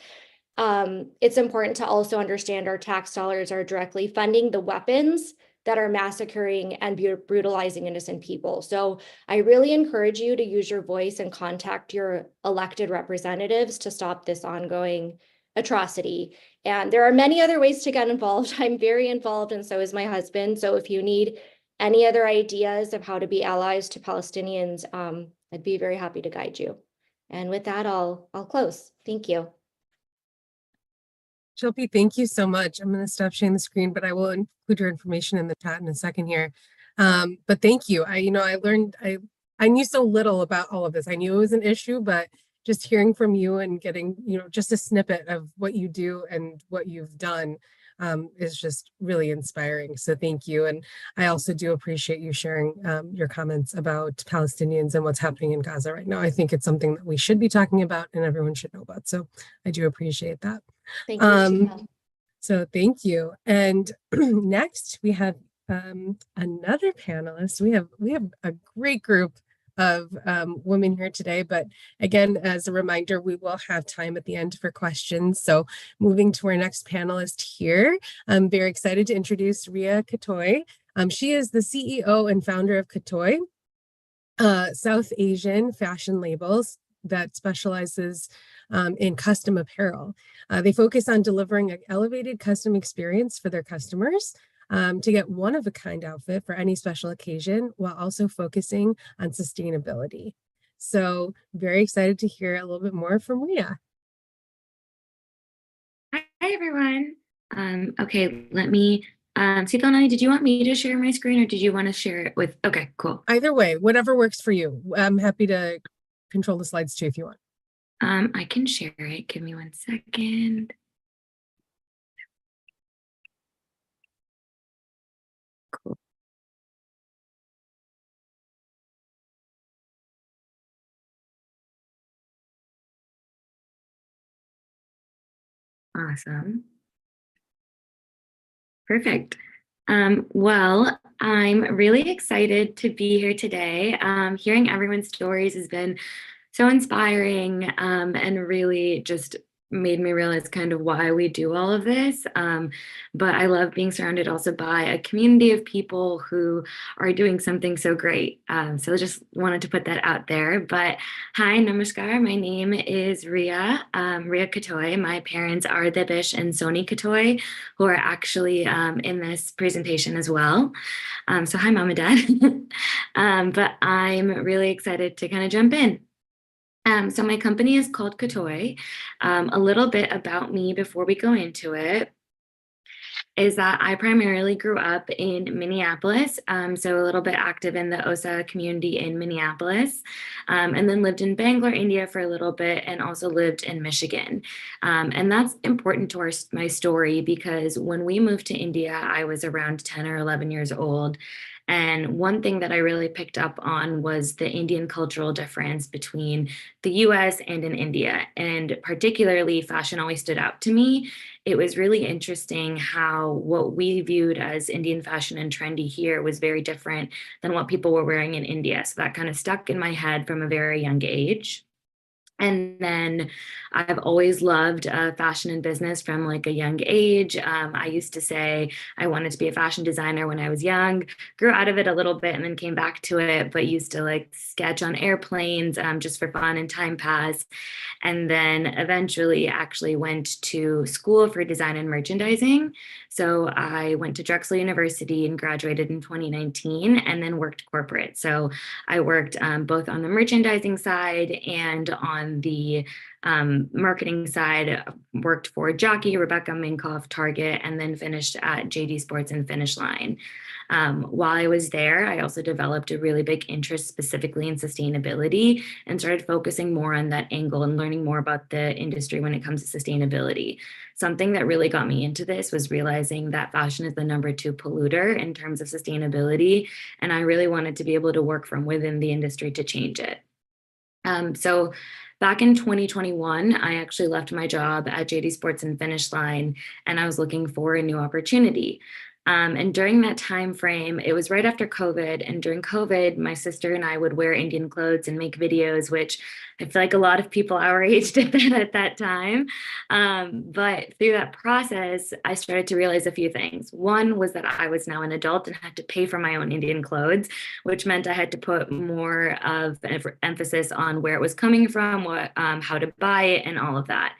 It's important to also understand our tax dollars are directly funding the weapons that are massacring and brutalizing innocent people. So I really encourage you to use your voice and contact your elected representatives to stop this ongoing atrocity. And there are many other ways to get involved. I'm very involved, and so is my husband. So if you need any other ideas of how to be allies to Palestinians, I'd be very happy to guide you. And with that, I'll close. Thank you. Shilpi, thank you so much. I'm going to stop sharing the screen, but I will include your information in the chat in a second here. But thank you. I knew so little about all of this. I knew it was an issue, but just hearing from you and getting, just a snippet of what you do and what you've done is just really inspiring. So thank you. And I also do appreciate you sharing your comments about Palestinians and what's happening in Gaza right now. I think it's something that we should be talking about and everyone should know about. So I do appreciate that. Thank you. So thank you. And next we have another panelist. We have a great group of women here today, but again, as a reminder, we will have time at the end for questions. So moving to our next panelist here, I'm very excited to introduce Ria Katoy. She is the CEO and founder of Katoy, South Asian fashion labels that specializes in custom apparel. They focus on delivering an elevated custom experience for their customers to get one-of-a-kind outfit for any special occasion while also focusing on sustainability. So very excited to hear a little bit more from Ria. Hi, everyone. Okay, let me, Sitonani, did you want me to share my screen or did you want to share it with, okay, cool. Either way, whatever works for you. I'm happy to control the slides too if you want. I can share it. Give me 1 second. Cool. Awesome. Perfect. Well, I'm really excited to be here today. Hearing everyone's stories has been so inspiring and really just made me realize kind of why we do all of this. But I love being surrounded also by a community of people who are doing something so great. So I just wanted to put that out there. But hi, namaskar. My name is Ria, Ria Katoy. My parents are Debish and Soni Katoy, who are actually in this presentation as well. So hi, Mom and Dad. But I'm really excited to kind of jump in. So my company is called Katoy. A little bit about me before we go into it is that I primarily grew up in Minneapolis, so a little bit active in the OSA community in Minneapolis, and then lived in Bangalore, India for a little bit, and also lived in Michigan. And that's important to my story because when we moved to India, I was around 10 or 11 years old. And one thing that I really picked up on was the Indian cultural difference between the US and in India. And particularly, fashion always stood out to me. It was really interesting how what we viewed as Indian fashion and trendy here was very different than what people were wearing in India. So that kind of stuck in my head from a very young age. And then I've always loved fashion and business from like a young age. I used to say I wanted to be a fashion designer when I was young, grew out of it a little bit and then came back to it, but used to like sketch on airplanes just for fun and time pass. And then eventually actually went to school for design and merchandising. So I went to Drexel University and graduated in 2019 and then worked corporate. So I worked both on the merchandising side and on the marketing side, worked for Jockey, Rebecca Minkoff, Target, and then finished at JD Sports and Finish Line. While I was there, I also developed a really big interest specifically in sustainability and started focusing more on that angle and learning more about the industry when it comes to sustainability. Something that really got me into this was realizing that fashion is the #2 polluter in terms of sustainability. And I really wanted to be able to work from within the industry to change it. So back in 2021, I actually left my job at JD Sports and Finish Line, and I was looking for a new opportunity. And during that time frame, it was right after COVID. And during COVID, my sister and I would wear Indian clothes and make videos, which I feel like a lot of people our age did that at that time. But through that process, I started to realize a few things. One was that I was now an adult and had to pay for my own Indian clothes, which meant I had to put more of an emphasis on where it was coming from, how to buy it, and all of that.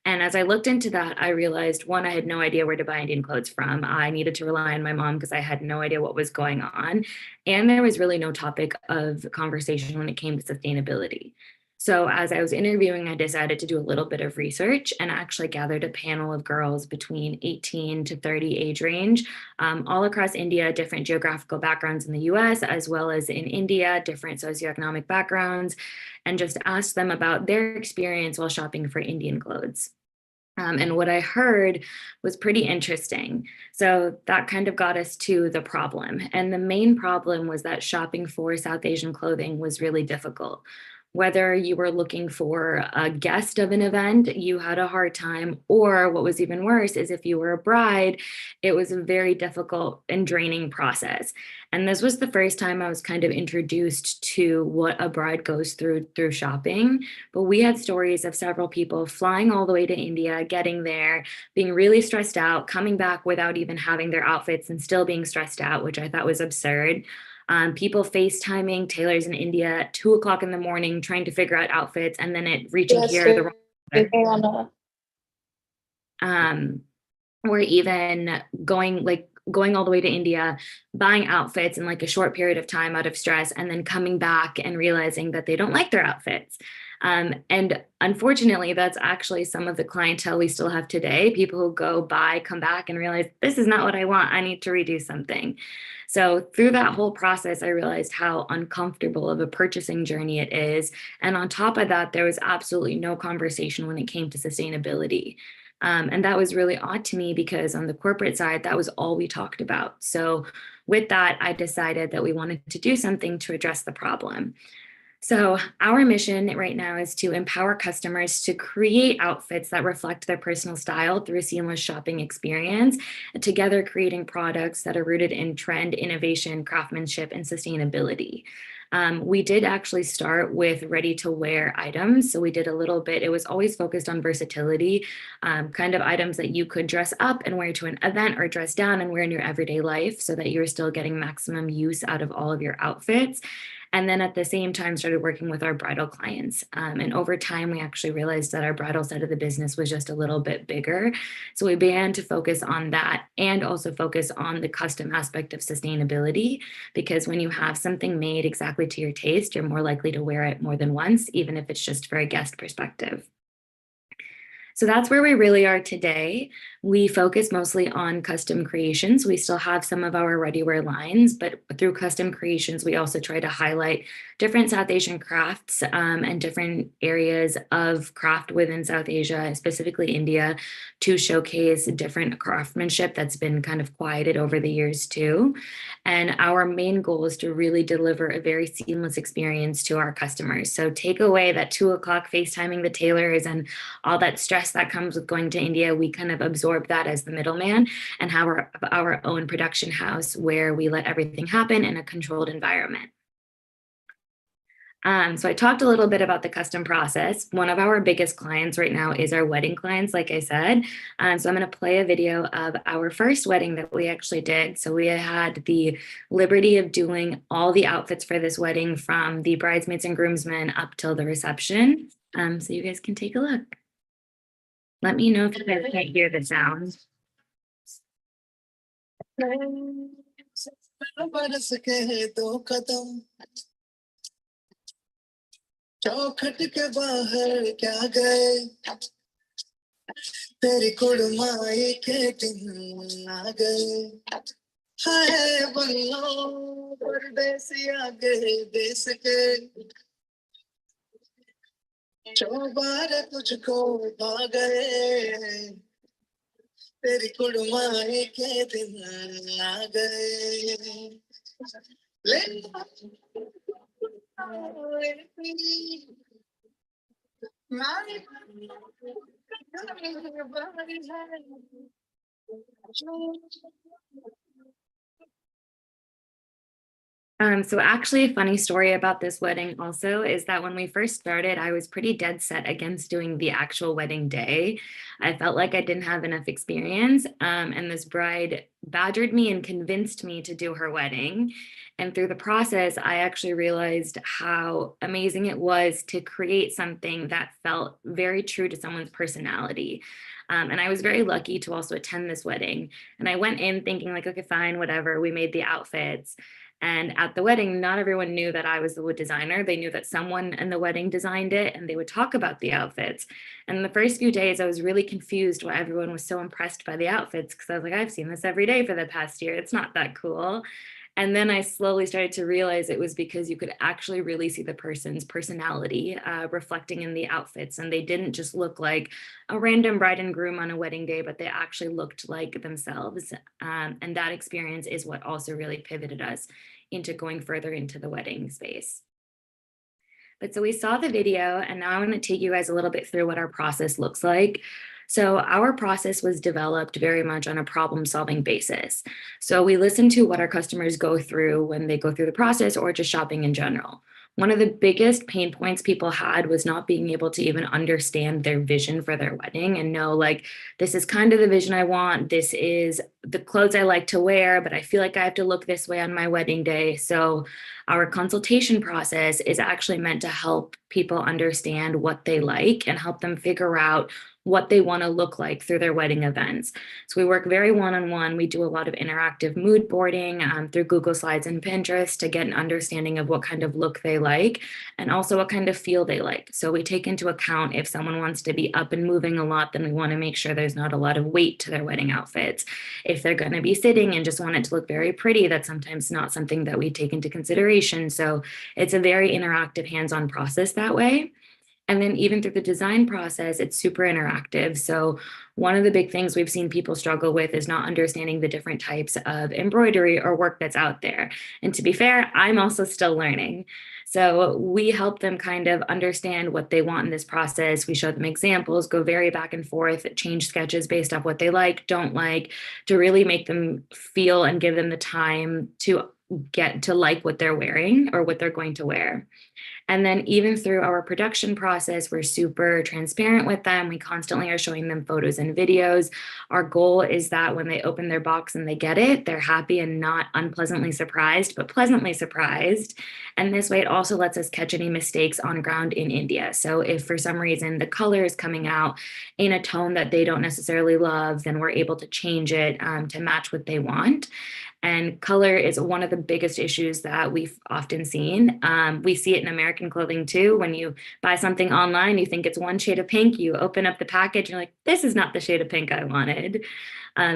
And as I looked into that, I realized, one, I had no idea where to buy Indian clothes from. I needed to rely on my mom because I had no idea what was going on. And there was really no topic of conversation when it came to sustainability. So as I was interviewing, I decided to do a little bit of research and actually gathered a panel of girls between 18 to 30 age range, all across India, different geographical backgrounds in the US, as well as in India, different socioeconomic backgrounds, and just asked them about their experience while shopping for Indian clothes. And what I heard was pretty interesting. So that kind of got us to the problem. And the main problem was that shopping for South Asian clothing was really difficult. Whether you were looking for a guest of an event, you had a hard time, or what was even worse is if you were a bride, it was a very difficult and draining process. And this was the first time I was kind of introduced to what a bride goes through shopping. But we had stories of several people flying all the way to India, getting there, being really stressed out, coming back without even having their outfits and still being stressed out, which I thought was absurd. People FaceTiming tailors in India at 2 o'clock in the morning, trying to figure out outfits, and then it reaching here the wrong. Or even going all the way to India, buying outfits in like a short period of time out of stress, and then coming back and realizing that they don't like their outfits. And unfortunately, that's actually some of the clientele we still have today. People who go buy, come back and realize this is not what I want. I need to redo something. So through that whole process, I realized how uncomfortable of a purchasing journey it is. And on top of that, there was absolutely no conversation when it came to sustainability. And that was really odd to me because on the corporate side, that was all we talked about. So with that, I decided that we wanted to do something to address the problem. So our mission right now is to empower customers to create outfits that reflect their personal style through a seamless shopping experience, and together creating products that are rooted in trend, innovation, craftsmanship, and sustainability. We did actually start with ready-to-wear items. So we did a little bit, it was always focused on versatility, kind of items that you could dress up and wear to an event or dress down and wear in your everyday life so that you're still getting maximum use out of all of your outfits. And then at the same time started working with our bridal clients. And over time, we actually realized that our bridal side of the business was just a little bit bigger. So we began to focus on that and also focus on the custom aspect of sustainability, because when you have something made exactly to your taste, you're more likely to wear it more than once, even if it's just for a guest perspective. So that's where we really are today. We focus mostly on custom creations. We still have some of our ready-wear lines, but through custom creations, we also try to highlight different South Asian crafts and different areas of craft within South Asia, specifically India, to showcase different craftsmanship that's been kind of quieted over the years too. And our main goal is to really deliver a very seamless experience to our customers. So take away that 2 o'clock FaceTiming the tailors and all that stress that comes with going to India. We kind of absorb that as the middleman and have our own production house where we let everything happen in a controlled environment. So I talked a little bit about the custom process. One of our biggest clients right now is our wedding clients, like I said. So I'm going to play a video of our first wedding that we actually did. So we had the liberty of doing all the outfits for this wedding, from the bridesmaids and groomsmen up till the reception. So you guys can take a look. Let me know if you guys can't hear the sound. चौखट के बाहर क्या गए तेरी कुड़माई के दिन आ गए हाय बल्लो परदेसिया गए देश के चौबार तुझको भा गए तेरी कुड़माई के दिन आ गए ले So actually a funny story about this wedding also is that when we first started, I was pretty dead set against doing the actual wedding day. I felt like I didn't have enough experience, and this bride badgered me and convinced me to do her wedding. And through the process, I actually realized how amazing it was to create something that felt very true to someone's personality. And I was very lucky to also attend this wedding. And I went in thinking like, okay, fine, whatever. We made the outfits. And at the wedding, not everyone knew that I was the designer. They knew that someone in the wedding designed it, and they would talk about the outfits. And the first few days, I was really confused why everyone was so impressed by the outfits, because I was like, I've seen this every day for the past year. It's not that cool. And then I slowly started to realize it was because you could actually really see the person's personality reflecting in the outfits. And they didn't just look like a random bride and groom on a wedding day, but they actually looked like themselves. And that experience is what also really pivoted us into going further into the wedding space. But so we saw the video, and now I'm going to take you guys a little bit through what our process looks like. So our process was developed very much on a problem-solving basis. So we listen to what our customers go through when they go through the process, or just shopping in general. One of the biggest pain points people had was not being able to even understand their vision for their wedding and know, like, this is kind of the vision I want. This is the clothes I like to wear, but I feel like I have to look this way on my wedding day. So our consultation process is actually meant to help people understand what they like and help them figure out what they want to look like through their wedding events. So we work very one-on-one. We do a lot of interactive mood boarding through Google Slides and Pinterest to get an understanding of what kind of look they like and also what kind of feel they like. So we take into account if someone wants to be up and moving a lot, then we want to make sure there's not a lot of weight to their wedding outfits. If they're going to be sitting and just want it to look very pretty, that's sometimes not something that we take into consideration. So it's a very interactive, hands-on process that way. And then even through the design process, it's super interactive. So one of the big things we've seen people struggle with is not understanding the different types of embroidery or work that's out there. And to be fair, I'm also still learning. So we help them kind of understand what they want in this process. We show them examples, go very back and forth, change sketches based off what they like, don't like, to really make them feel and give them the time to get to like what they're wearing or what they're going to wear. And then even through our production process, we're super transparent with them. We constantly are showing them photos and videos. Our goal is that when they open their box and they get it, they're happy and not unpleasantly surprised, but pleasantly surprised. And this way it also lets us catch any mistakes on ground in India. So if for some reason the color is coming out in a tone that they don't necessarily love, then we're able to change it to match what they want. And color is one of the biggest issues that we've often seen. We see it in American clothing too. When you buy something online, you think it's one shade of pink, you open up the package, you're like, this is not the shade of pink I wanted.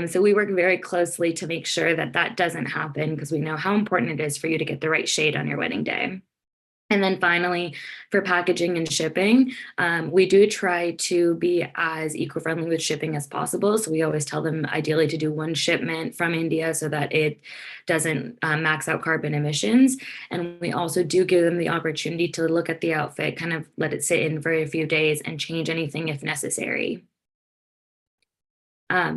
So we work very closely to make sure that that doesn't happen, because we know how important it is for you to get the right shade on your wedding day. And then finally, for packaging and shipping, we do try to be as eco-friendly with shipping as possible. So we always tell them ideally to do one shipment from India so that it doesn't max out carbon emissions. And we also do give them the opportunity to look at the outfit, kind of let it sit in for a few days and change anything if necessary.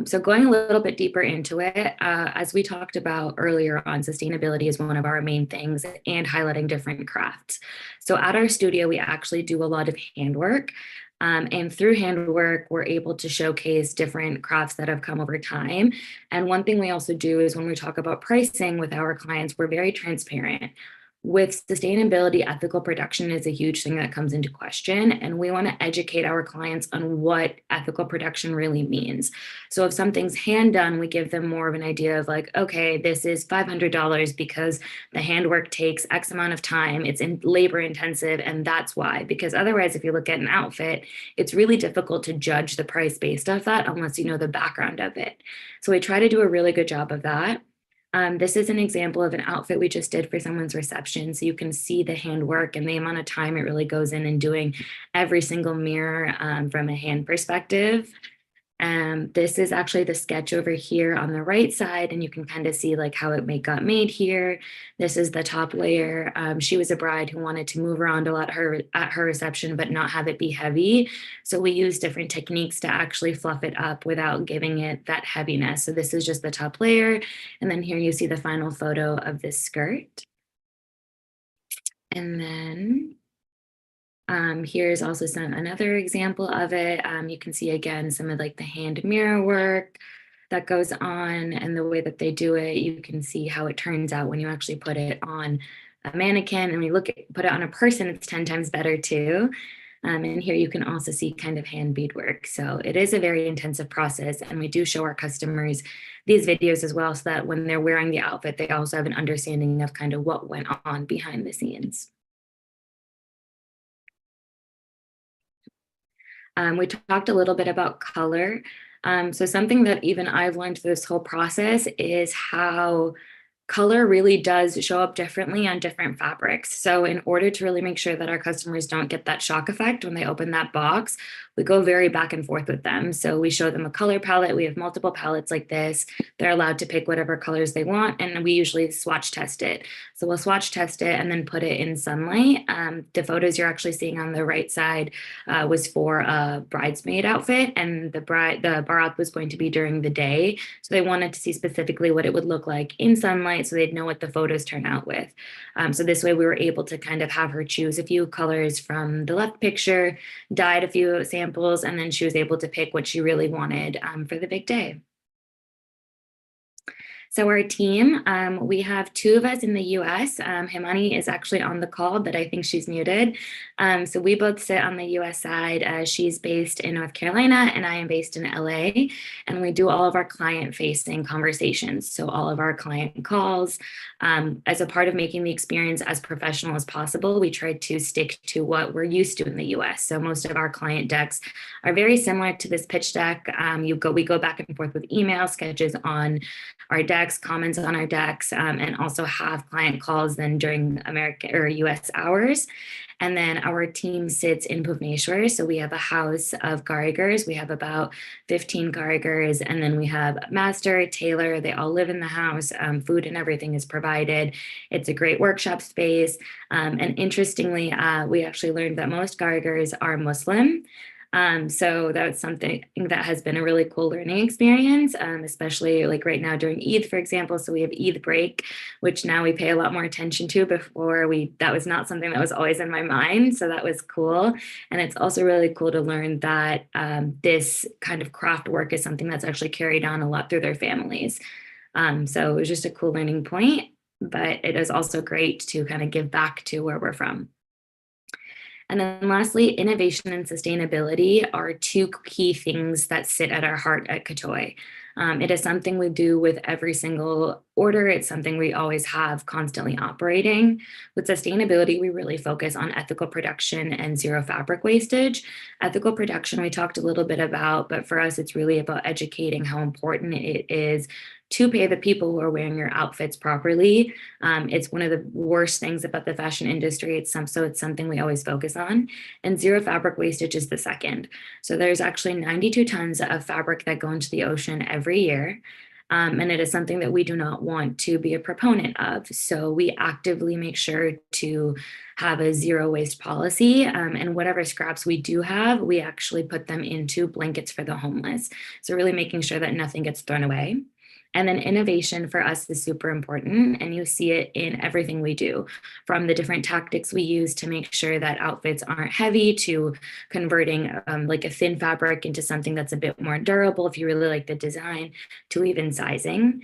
So going a little bit deeper into it, as we talked about earlier on, sustainability is one of our main things, and highlighting different crafts. So at our studio, we actually do a lot of handwork. And through handwork, we're able to showcase different crafts that have come over time. And one thing we also do is when we talk about pricing with our clients, we're very transparent. With sustainability, ethical production is a huge thing that comes into question, and we want to educate our clients on what ethical production really means. So if something's hand done, we give them more of an idea of like, okay, this is $500 because the handwork takes X amount of time, it's labor intensive, and that's why. Because otherwise, if you look at an outfit, it's really difficult to judge the price based off that unless you know the background of it. So we try to do a really good job of that. This is an example of an outfit we just did for someone's reception. So you can see the handwork and the amount of time it really goes in and doing every single mirror from a hand perspective. This is actually the sketch over here on the right side, and you can kind of see like how it got made here. This is the top layer. She was a bride who wanted to move around a lot at her reception, but not have it be heavy. So we use different techniques to actually fluff it up without giving it that heaviness. So this is just the top layer. And then here you see the final photo of this skirt. And then here's also another example of it. You can see again some of like the hand mirror work that goes on, and the way that they do it. You can see how it turns out when you actually put it on a mannequin, and we put it on a person, it's 10 times better too. And here you can also see kind of hand beadwork. So it is a very intensive process, and we do show our customers these videos as well, so that when they're wearing the outfit, they also have an understanding of kind of what went on behind the scenes. We talked a little bit about color. So something that even I've learned through this whole process is how color really does show up differently on different fabrics. So in order to really make sure that our customers don't get that shock effect when they open that box, we go very back and forth with them. So we show them a color palette. We have multiple palettes like this. They're allowed to pick whatever colors they want, and we usually swatch test it. So we'll swatch test it and then put it in sunlight. The photos you're actually seeing on the right side was for a bridesmaid outfit, and the barat was going to be during the day. So they wanted to see specifically what it would look like in sunlight, so they'd know what the photos turn out with. So this way we were able to kind of have her choose a few colors from the left picture, dyed a few samples, and then she was able to pick what she really wanted for the big day. So our team, we have 2 of us in the US. Himani is actually on the call, but I think she's muted. So we both sit on the US side. She's based in North Carolina and I am based in LA. And we do all of our client-facing conversations. So all of our client calls. As a part of making the experience as professional as possible, we try to stick to what we're used to in the US. So most of our client decks are very similar to this pitch deck. We go back and forth with email sketches on our decks, comments on our decks, and also have client calls then during American or US hours. And then our team sits in Bhubaneswar. So we have a house of garigars. We have about 15 garigars, and then we have master, tailor. They all live in the house. Food and everything is provided. It's a great workshop space. And interestingly, we actually learned that most garigars are Muslim. So that's something that has been a really cool learning experience, especially like right now during Eid, for example. So we have Eid break, which now we pay a lot more attention to. Before that was not something that was always in my mind. So that was cool. And it's also really cool to learn that this kind of craft work is something that's actually carried on a lot through their families. So it was just a cool learning point, but it is also great to kind of give back to where we're from. And then lastly, innovation and sustainability are two key things that sit at our heart at Katoy. It is something we do with every single order. It's something we always have constantly operating. With sustainability, we really focus on ethical production and zero fabric wastage. Ethical production, we talked a little bit about, but for us, it's really about educating how important it is to pay the people who are wearing your outfits properly. It's one of the worst things about the fashion industry. So it's something we always focus on. And zero fabric wastage is the second. So there's actually 92 tons of fabric that go into the ocean every year. And it is something that we do not want to be a proponent of. So we actively make sure to have a zero waste policy. And whatever scraps we do have, we actually put them into blankets for the homeless. So really making sure that nothing gets thrown away. And then innovation for us is super important. And you see it in everything we do, from the different tactics we use to make sure that outfits aren't heavy, to converting like a thin fabric into something that's a bit more durable if you really like the design, to even sizing,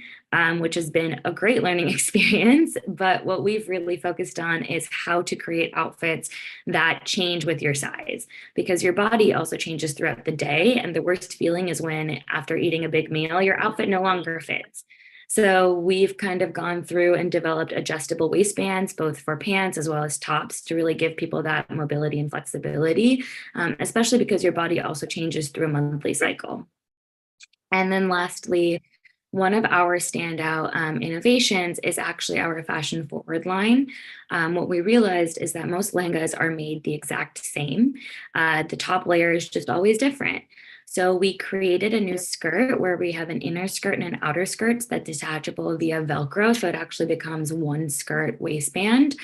which has been a great learning experience. But what we've really focused on is how to create outfits that change with your size, because your body also changes throughout the day. And the worst feeling is when, after eating a big meal, your outfit no longer fits. So we've kind of gone through and developed adjustable waistbands, both for pants as well as tops, to really give people that mobility and flexibility, especially because your body also changes through a monthly cycle. And then lastly, one of our standout innovations is actually our fashion forward line. What we realized is that most lehengas are made the exact same. The top layer is just always different. So we created a new skirt where we have an inner skirt and an outer skirt that's detachable via Velcro. So it actually becomes one skirt waistband.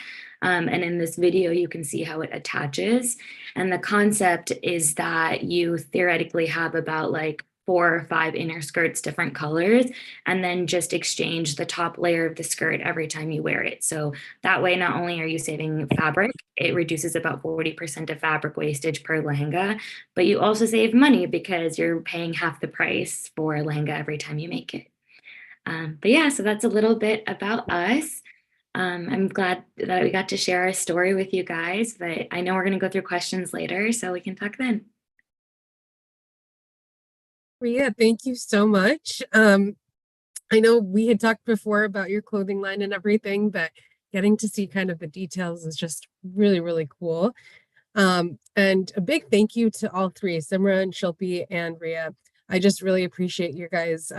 And in this video, you can see how it attaches. And the concept is that you theoretically have about like 4 or 5 inner skirts, different colors, and then just exchange the top layer of the skirt every time you wear it. So that way, not only are you saving fabric, it reduces about 40% of fabric wastage per lehenga, but you also save money because you're paying half the price for a lehenga every time you make it. But yeah, so that's a little bit about us. I'm glad that we got to share our story with you guys, but I know we're going to go through questions later, so we can talk then. Ria, thank you so much. I know we had talked before about your clothing line and everything, but getting to see kind of the details is just really, really cool. And a big thank you to all three, Simran, Shilpi, and Ria. I just really appreciate you guys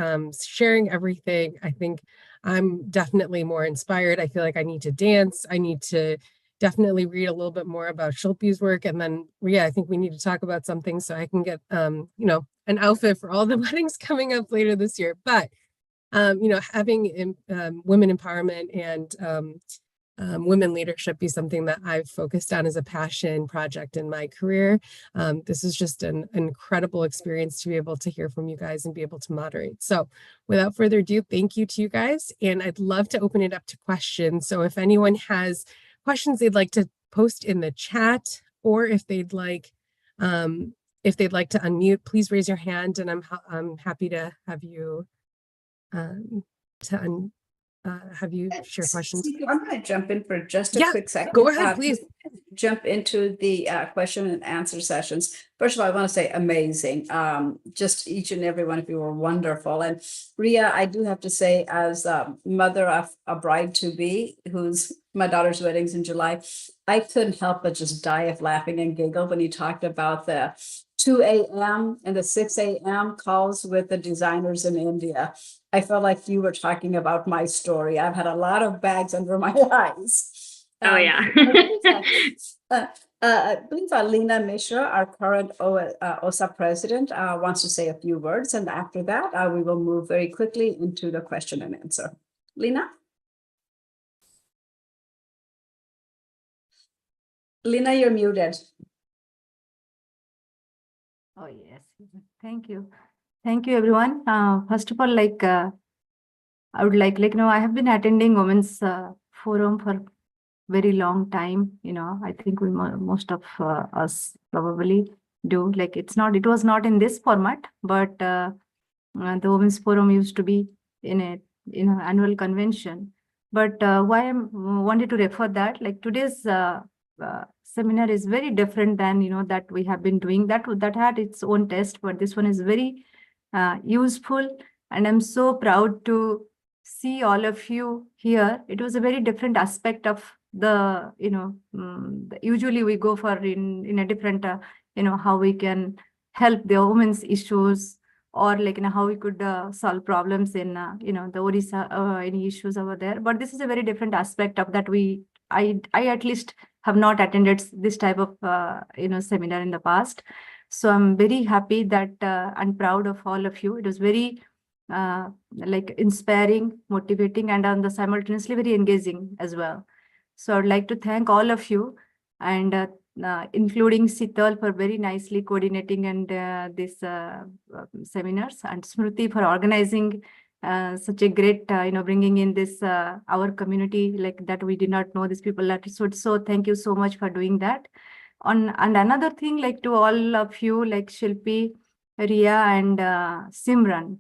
sharing everything. I think I'm definitely more inspired. I feel like I need to dance. I need to definitely read a little bit more about Shilpi's work. And then Ria, I think we need to talk about something so I can get, an outfit for all the weddings coming up later this year. But, having women empowerment and women leadership be something that I've focused on as a passion project in my career. This is just an incredible experience to be able to hear from you guys and be able to moderate. So without further ado, thank you to you guys. And I'd love to open it up to questions. So if anyone has questions they'd like to post in the chat, or if they'd like to unmute, please raise your hand, and I'm happy to have you have you share questions. I'm going to jump in for just a quick second. Go ahead, please. Jump into the question and answer sessions. First of all, I want to say amazing. Just each and every one of you were wonderful. And Ria, I do have to say, as mother of a bride-to-be, whose my daughter's wedding's in July, I couldn't help but just die of laughing and giggle when you talked about the 2 a.m. and the 6 a.m. calls with the designers in India. I felt like you were talking about my story. I've had a lot of bags under my eyes. Oh, yeah. I believe Lena Mishra, our current OSA president, wants to say a few words. And after that, we will move very quickly into the question and answer. Lena? Lena, you're muted. Oh, yes. Thank you. Thank you, everyone. First of all, I would I have been attending Women's Forum for very long time. I think most of us probably do. It was not in this format, but the Women's Forum used to be in a annual convention. But why I wanted to refer that, today's seminar is very different than that we have been doing. That had its own test, but this one is very useful, and I'm so proud to see all of you here. It was a very different aspect of the usually we go for in a different how we can help the women's issues, or how we could solve problems in the Odisha, any issues over there. But this is a very different aspect of that. I at least have not attended this type of seminar in the past. So I'm very happy that and proud of all of you. It was very inspiring, motivating, and on the simultaneously very engaging as well. So I'd like to thank all of you, and including Sital for very nicely coordinating and this seminars, and Smriti for organizing such a great, bringing in this our community that we did not know these people. So thank you so much for doing that. And another thing, to all of you, Shilpi, Ria, and Simran,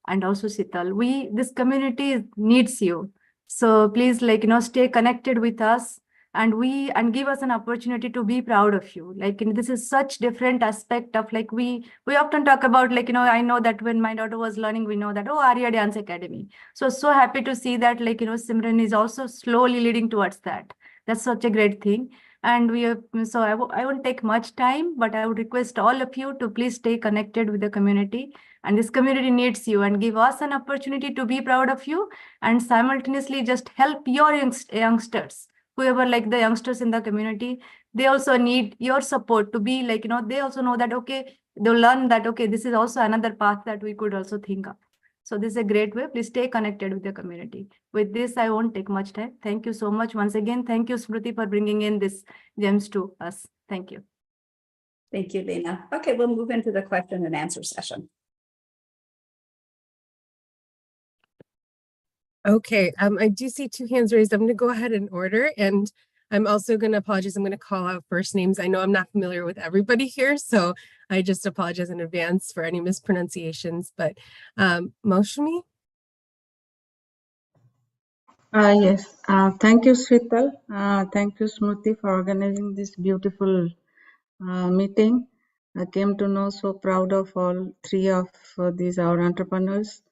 and also Sital, this community needs you. So please, stay connected with us, and give us an opportunity to be proud of you. This is such different aspect of we often talk about I know that when my daughter was learning, we know that, oh, Arya Dance Academy. So happy to see that Simran is also slowly leading towards that. That's such a great thing. And I won't take much time, but I would request all of you to please stay connected with the community. And this community needs you, and give us an opportunity to be proud of you, and simultaneously just help your youngsters, whoever the youngsters in the community. They also need your support to be they also know that, okay, they'll learn that, okay, this is also another path that we could also think of. So this is a great way. Please stay connected with the community. With this, I won't take much time. Thank you so much once again. Thank you, Smriti, for bringing in this gems to us. Thank you. Thank you, Lena. Okay, we'll move into the question and answer session. Okay, I do see 2 hands raised. I'm going to go ahead and order, and I'm also going to apologize. I'm going to call out first names. I know I'm not familiar with everybody here, so I just apologize in advance for any mispronunciations. But Moushami? Yes, thank you, Srital. Thank you, Smriti, for organizing this beautiful meeting. I came to know, so proud of all 3 of these our entrepreneurs.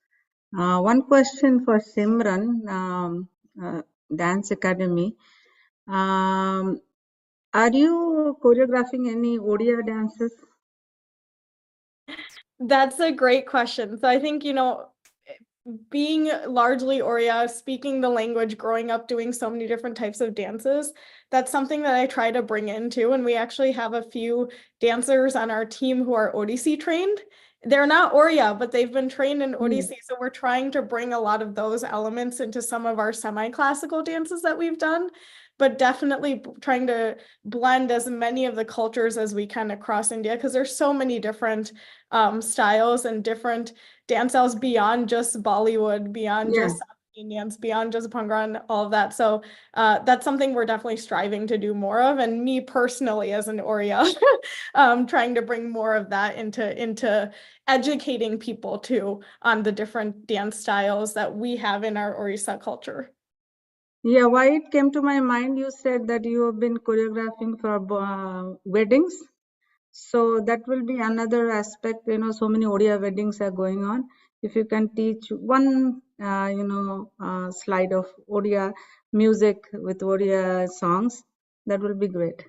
One question for Simran, Dance Academy. Are you choreographing any Odia dances? That's a great question. So I think, being largely Oriya, speaking the language, growing up doing so many different types of dances, that's something that I try to bring in too. And we actually have a few dancers on our team who are Odissi trained. They're not Oriya, but they've been trained in Odissi. So we're trying to bring a lot of those elements into some of our semi-classical dances that we've done, but definitely trying to blend as many of the cultures as we can across India, because there's so many different styles and different dance styles beyond just Bollywood, beyond just South Indians, beyond just Bhangra and all of that. So that's something we're definitely striving to do more of. And me personally as an Oriya, trying to bring more of that into educating people too on the different dance styles that we have in our Orissa culture. Yeah, why it came to my mind, you said that you have been choreographing for weddings. So that will be another aspect, so many Odia weddings are going on. If you can teach one, slide of Odia music with Odia songs, that will be great.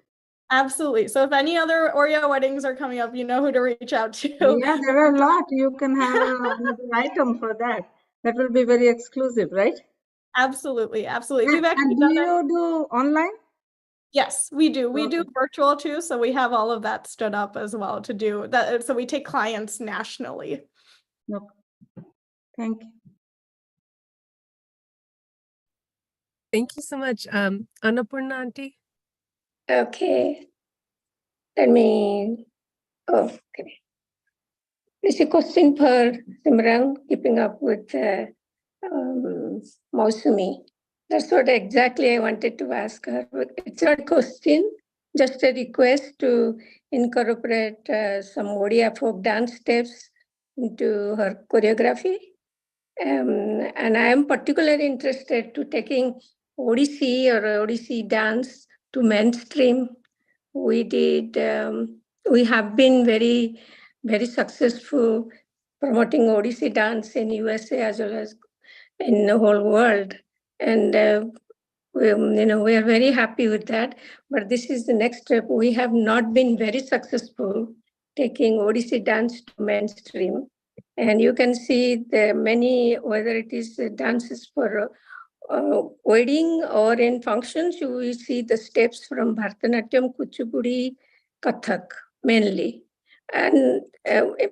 Absolutely. So if any other Oreo weddings are coming up, you know who to reach out to. Yeah, there are a lot. You can have another item for that. That will be very exclusive, right? Absolutely. Absolutely. And do you do online? Yes, we do. We do virtual too. So we have all of that stood up as well to do that. So we take clients nationally. Okay. Thank you. Thank you so much. Annapurna Auntie? Okay. Let me Okay. This is a question for Simran, keeping up with Mausumi. That's what exactly I wanted to ask her. It's not a question, just a request to incorporate some Odia folk dance steps into her choreography. And I am particularly interested to taking Odissi or Odissi dance to mainstream. We have been very, very successful promoting Odissi dance in USA as well as in the whole world. And we are very happy with that. But this is the next step. We have not been very successful taking Odissi dance to mainstream. And you can see the many, whether it is dances for wedding or in functions, you will see the steps from Bharatanatyam, Kuchipudi, Kathak mainly, and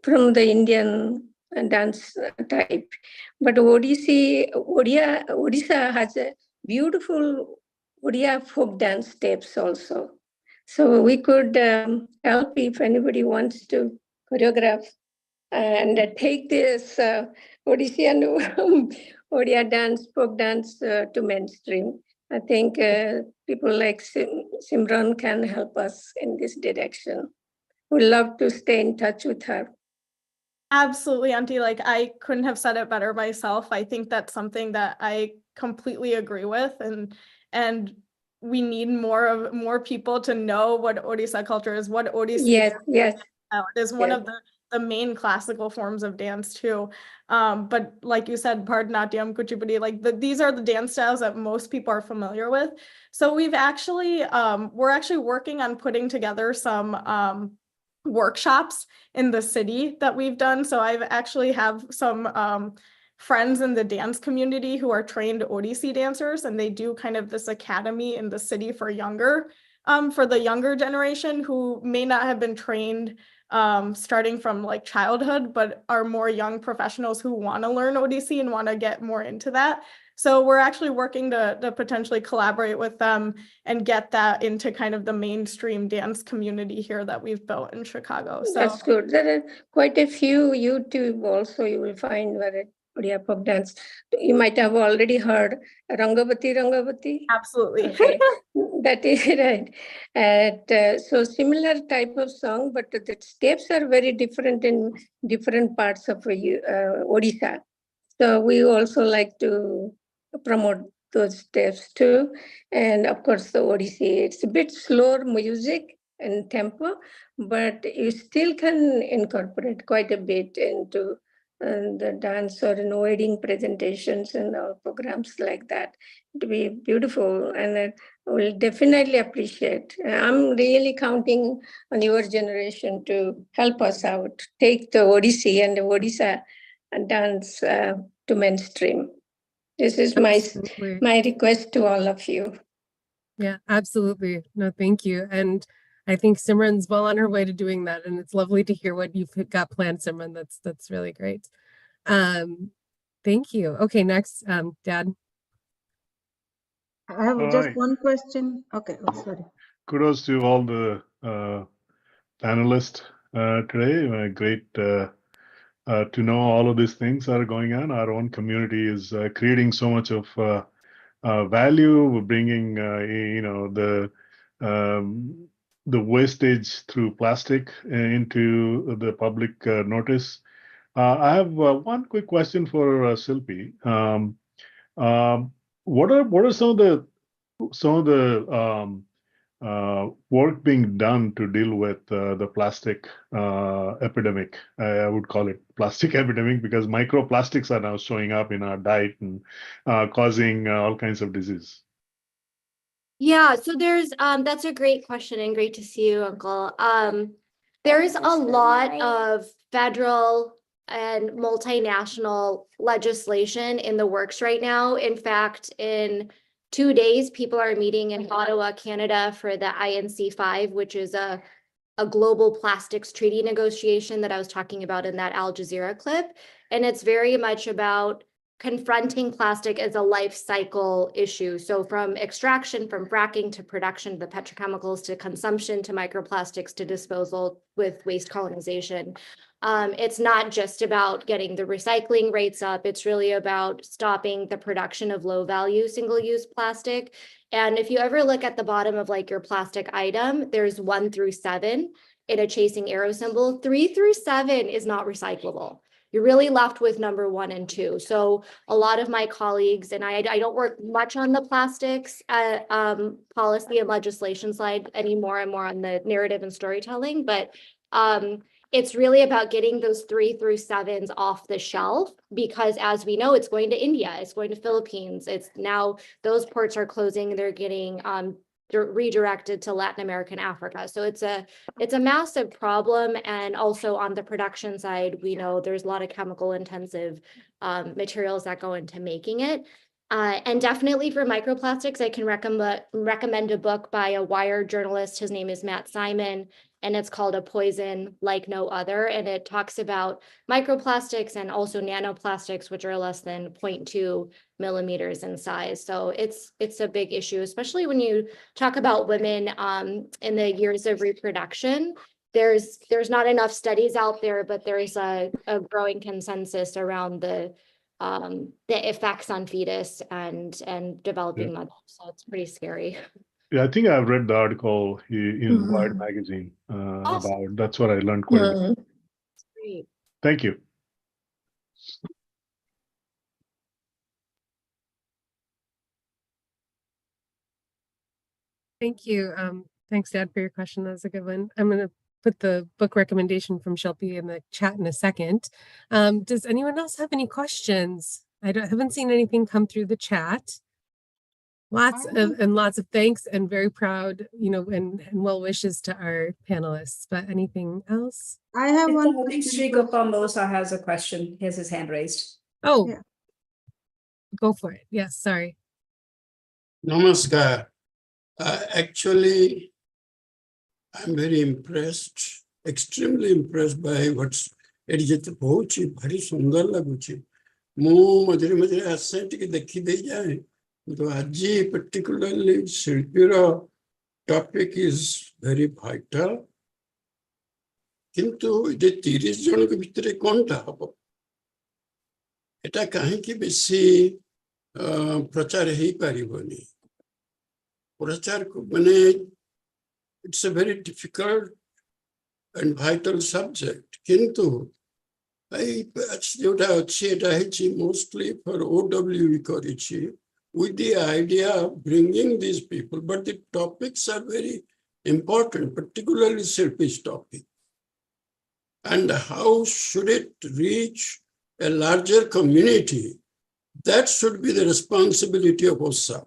from the Indian dance type. But Odisha has a beautiful Odia folk dance steps also. So we could help if anybody wants to choreograph and take this Odissi and Odia dance, folk dance to mainstream. I think people like Simran can help us in this direction. We'd love to stay in touch with her. Absolutely, Auntie. Like, I couldn't have said it better myself. I think that's something that I completely agree with, and we need more people to know what Odisha culture is, what Odissi Yes. It is one of the main classical forms of dance too. But like you said, Bharatanatyam, Kuchipudi, like these are the dance styles that most people are familiar with. So we're actually working on putting together some workshops in the city that we've done. So I've actually have some friends in the dance community who are trained Odissi dancers, and they do kind of this academy in the city for the younger generation who may not have been trained starting from like childhood, but are more young professionals who want to learn Odissi and want to get more into that. So we're actually working to potentially collaborate with them and get that into kind of the mainstream dance community here that we've built in Chicago. So that's good. There are quite a few YouTube also you will find where Odia folk dance. You might have already heard Rangavati. Absolutely. Okay. That is right. So similar type of song, but the steps are very different in different parts of Odisha. So we also like to promote those steps too. And of course, the Odissi, it's a bit slower music and tempo, but you still can incorporate quite a bit into the dance or in wedding presentations and programs like that. To be beautiful, and I will definitely appreciate. I'm really counting on your generation to help us out, take the Odissi and the Odisha dance to mainstream. This is my request to all of you. Yeah, absolutely. No, thank you. And I think Simran's well on her way to doing that. And it's lovely to hear what you've got planned, Simran. That's really great. Thank you. Okay, next, Dad. I have just one question. Okay, sorry. Kudos to all the panelists today. Great to know all of these things are going on. Our own community is creating so much of value, bringing the wastage through plastic into the public notice. I have one quick question for Silpi. What are some of the work being done to deal with the plastic epidemic? I would call it plastic epidemic because microplastics are now showing up in our diet and causing all kinds of disease. Yeah, so there's that's a great question and great to see you, Uncle. There's a lot of federal and multinational legislation in the works right now. In fact, in 2 days, people are meeting in Ottawa, Canada for the INC5, which is a global plastics treaty negotiation that I was talking about in that Al Jazeera clip. And it's very much about confronting plastic as a life cycle issue. So from extraction, from fracking to production, the petrochemicals to consumption to microplastics to disposal with waste colonization. It's not just about getting the recycling rates up. It's really about stopping the production of low value single-use plastic. And if you ever look at the bottom of like your plastic item, there's 1 through 7 in a chasing arrow symbol. 3 through 7 is not recyclable. You're really left with number 1 and 2. So a lot of my colleagues, and I don't work much on the plastics policy and legislation side anymore. I'm more on the narrative and storytelling, but it's really about getting those 3 through 7s off the shelf, because as we know, it's going to India, it's going to Philippines. It's now those ports are closing. They're getting redirected to Latin America and Africa. So it's a massive problem. And also on the production side, we know there's a lot of chemical intensive materials that go into making it. And definitely for microplastics, I can recommend a book by a Wired journalist. His name is Matt Simon, and it's called A Poison Like No Other. And it talks about microplastics and also nanoplastics, which are less than 0.2 millimeters in size. So it's a big issue, especially when you talk about women in the years of reproduction. There's not enough studies out there, but there's a growing consensus around the effects on fetus and developing mothers. So it's pretty scary. Yeah, I think I've read the article in Wired magazine about. That's what I learned quite a bit. Great. Thank you. Thank you. Thanks, Dad, for your question. That was a good one. I'm going to put the book recommendation from Shilpi in the chat in a second. Does anyone else have any questions? I haven't seen anything come through the chat. Lots of thanks and very proud, and well wishes to our panelists. But anything else? I have one. I think Sri Gopal Mosa has a question. He has his hand raised. Oh, Yeah. Go for it. Yes, sorry. Namaskar. Actually, I'm very impressed, extremely impressed by what's very sundar laguchi. Mo madhire asse tiki dekhi dei jaye. So aji particularly Shilpira topic is very vital. Kintu ide 30 জন के भितरे कोनटा हबो एटा काहेकि बेसी प्रचार हेई पारिबोनी प्रचार को माने it's a very difficult and vital subject. Kintu जोटा अछि एटा हेछि mostly for OWE करिछि with the idea of bringing these people, but the topics are very important, particularly Shilpi's topic. And how should it reach a larger community? That should be the responsibility of OSA.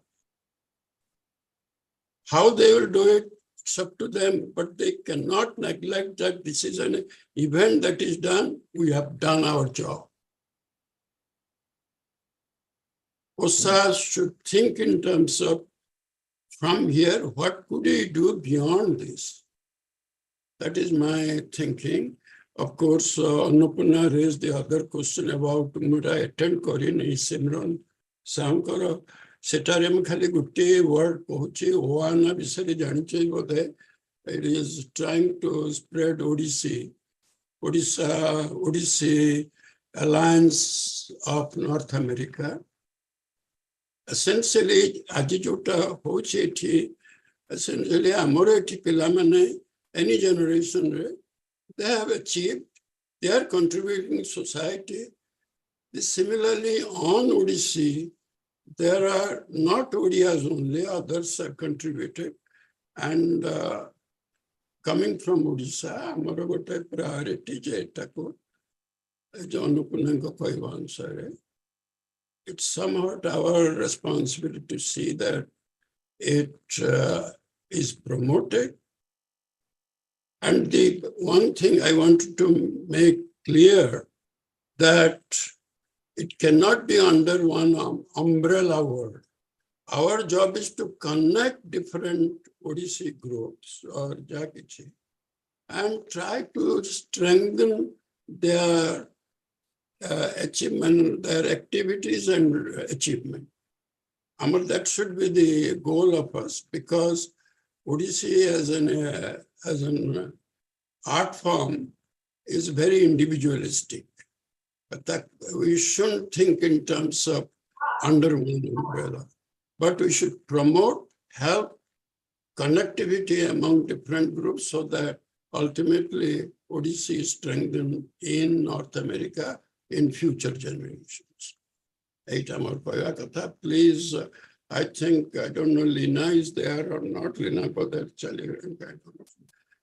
How they will do it, it's up to them, but they cannot neglect that this is an event that is done. We have done our job. OSA should think in terms of, from here, what could we do beyond this? That is my thinking. Of course, Annapurna raised the other question about Mura attend Korean Simran Sankara. Setare khali gutte word poche oana bisare janiche bodhe. It is trying to spread Odissi Alliance of North America. Essentially, Ajijota Hocheti, essentially, Amoreti Pilamane, any generation, they have achieved, they are contributing to society. Similarly, on Odissi, there are not Odias only, others have contributed. And coming from Odisha, Amaragote priority Jaitako, Jonupunango Paivansare. It's somewhat our responsibility to see that it is promoted. And the one thing I wanted to make clear that it cannot be under one umbrella word. Our job is to connect different Odissi groups or Jakichi and try to strengthen their achievement, their activities and achievement. Amar, that should be the goal of us, because Odissi as an art form is very individualistic. But that we shouldn't think in terms of under one umbrella, but we should promote, help, connectivity among different groups so that ultimately Odissi is strengthened in North America in future generations. Please, I think, I don't know, Lina is there or not, Lina, but that's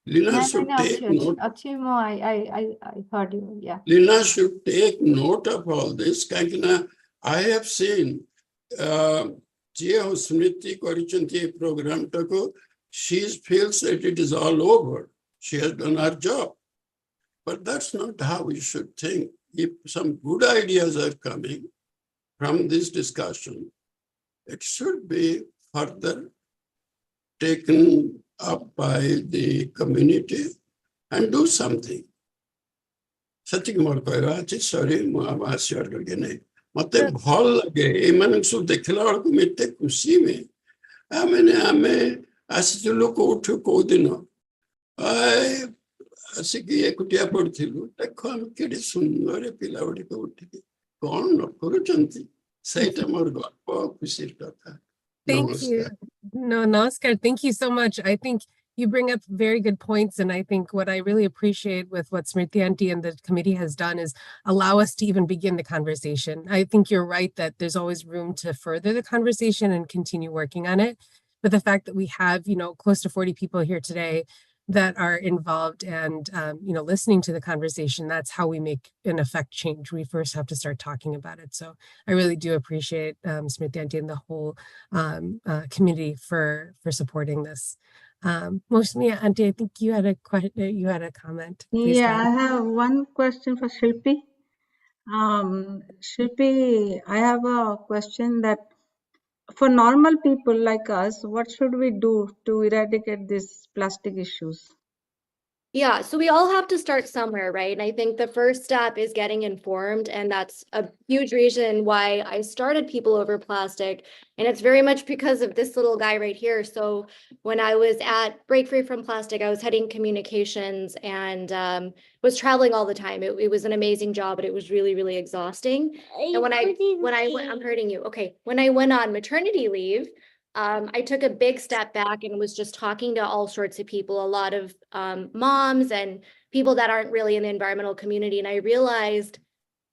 Lina should take note. I heard you, yeah. Lina should take note of all this. I have seen Smriti Korichanti program tako, she feels that it is all over. She has done her job. But that's not how we should think. If some good ideas are coming from this discussion, it should be further taken up by the community and do something. Sati kumar କହିବା ଅଛି ସରି ମୁଁ ଆସିବାର କରିକି ନାହିଁ ମତେ ଭଲ ଲାଗେ ଏମାନଙ୍କୁ ସବୁ ଦେଖିଲା ବେଳକୁ ମୁଁ ଏତେ ଖୁସି ହୁଏ ଆମେ ଆସିଥିଲୁ କୋଉଠୁ କୋଉ ଦିନ ଆସିକି ଏକୁଟିଆ ପଡିଥିଲୁ ଦେଖ ଆମେ କେତେ ସୁନ୍ଦର ପିଲା ଗୁଡିକ ଉଠିକି କଣ ନ କରୁଛନ୍ତି ସେଇଟା ମୋର ଗର୍ବ ଖୁସିର କଥା. Thank you. No, Namaskar. Thank you so much. I think you bring up very good points. And I think what I really appreciate with what Smriti Aunty and the committee has done is allow us to even begin the conversation. I think you're right that there's always room to further the conversation and continue working on it. But the fact that we have, close to 40 people here today that are involved and, listening to the conversation, that's how we make an effect change. We first have to start talking about it. So I really do appreciate Smriti Aunty and the whole community for supporting this. Mosmi Aunty, I think you had a comment. Please I have one question for Shilpi. Shilpi, I have a question that for normal people like us, what should we do to eradicate these plastic issues? Yeah, so we all have to start somewhere, right? And I think the first step is getting informed, and that's a huge reason why I started People Over Plastic. And it's very much because of this little guy right here. So when I was at Break Free from Plastic, I was heading communications and was traveling all the time. It was an amazing job, but it was really, really exhausting. And when I'm hurting you. Okay, when I went on maternity leave, I took a big step back and was just talking to all sorts of people, a lot of moms and people that aren't really in the environmental community. And I realized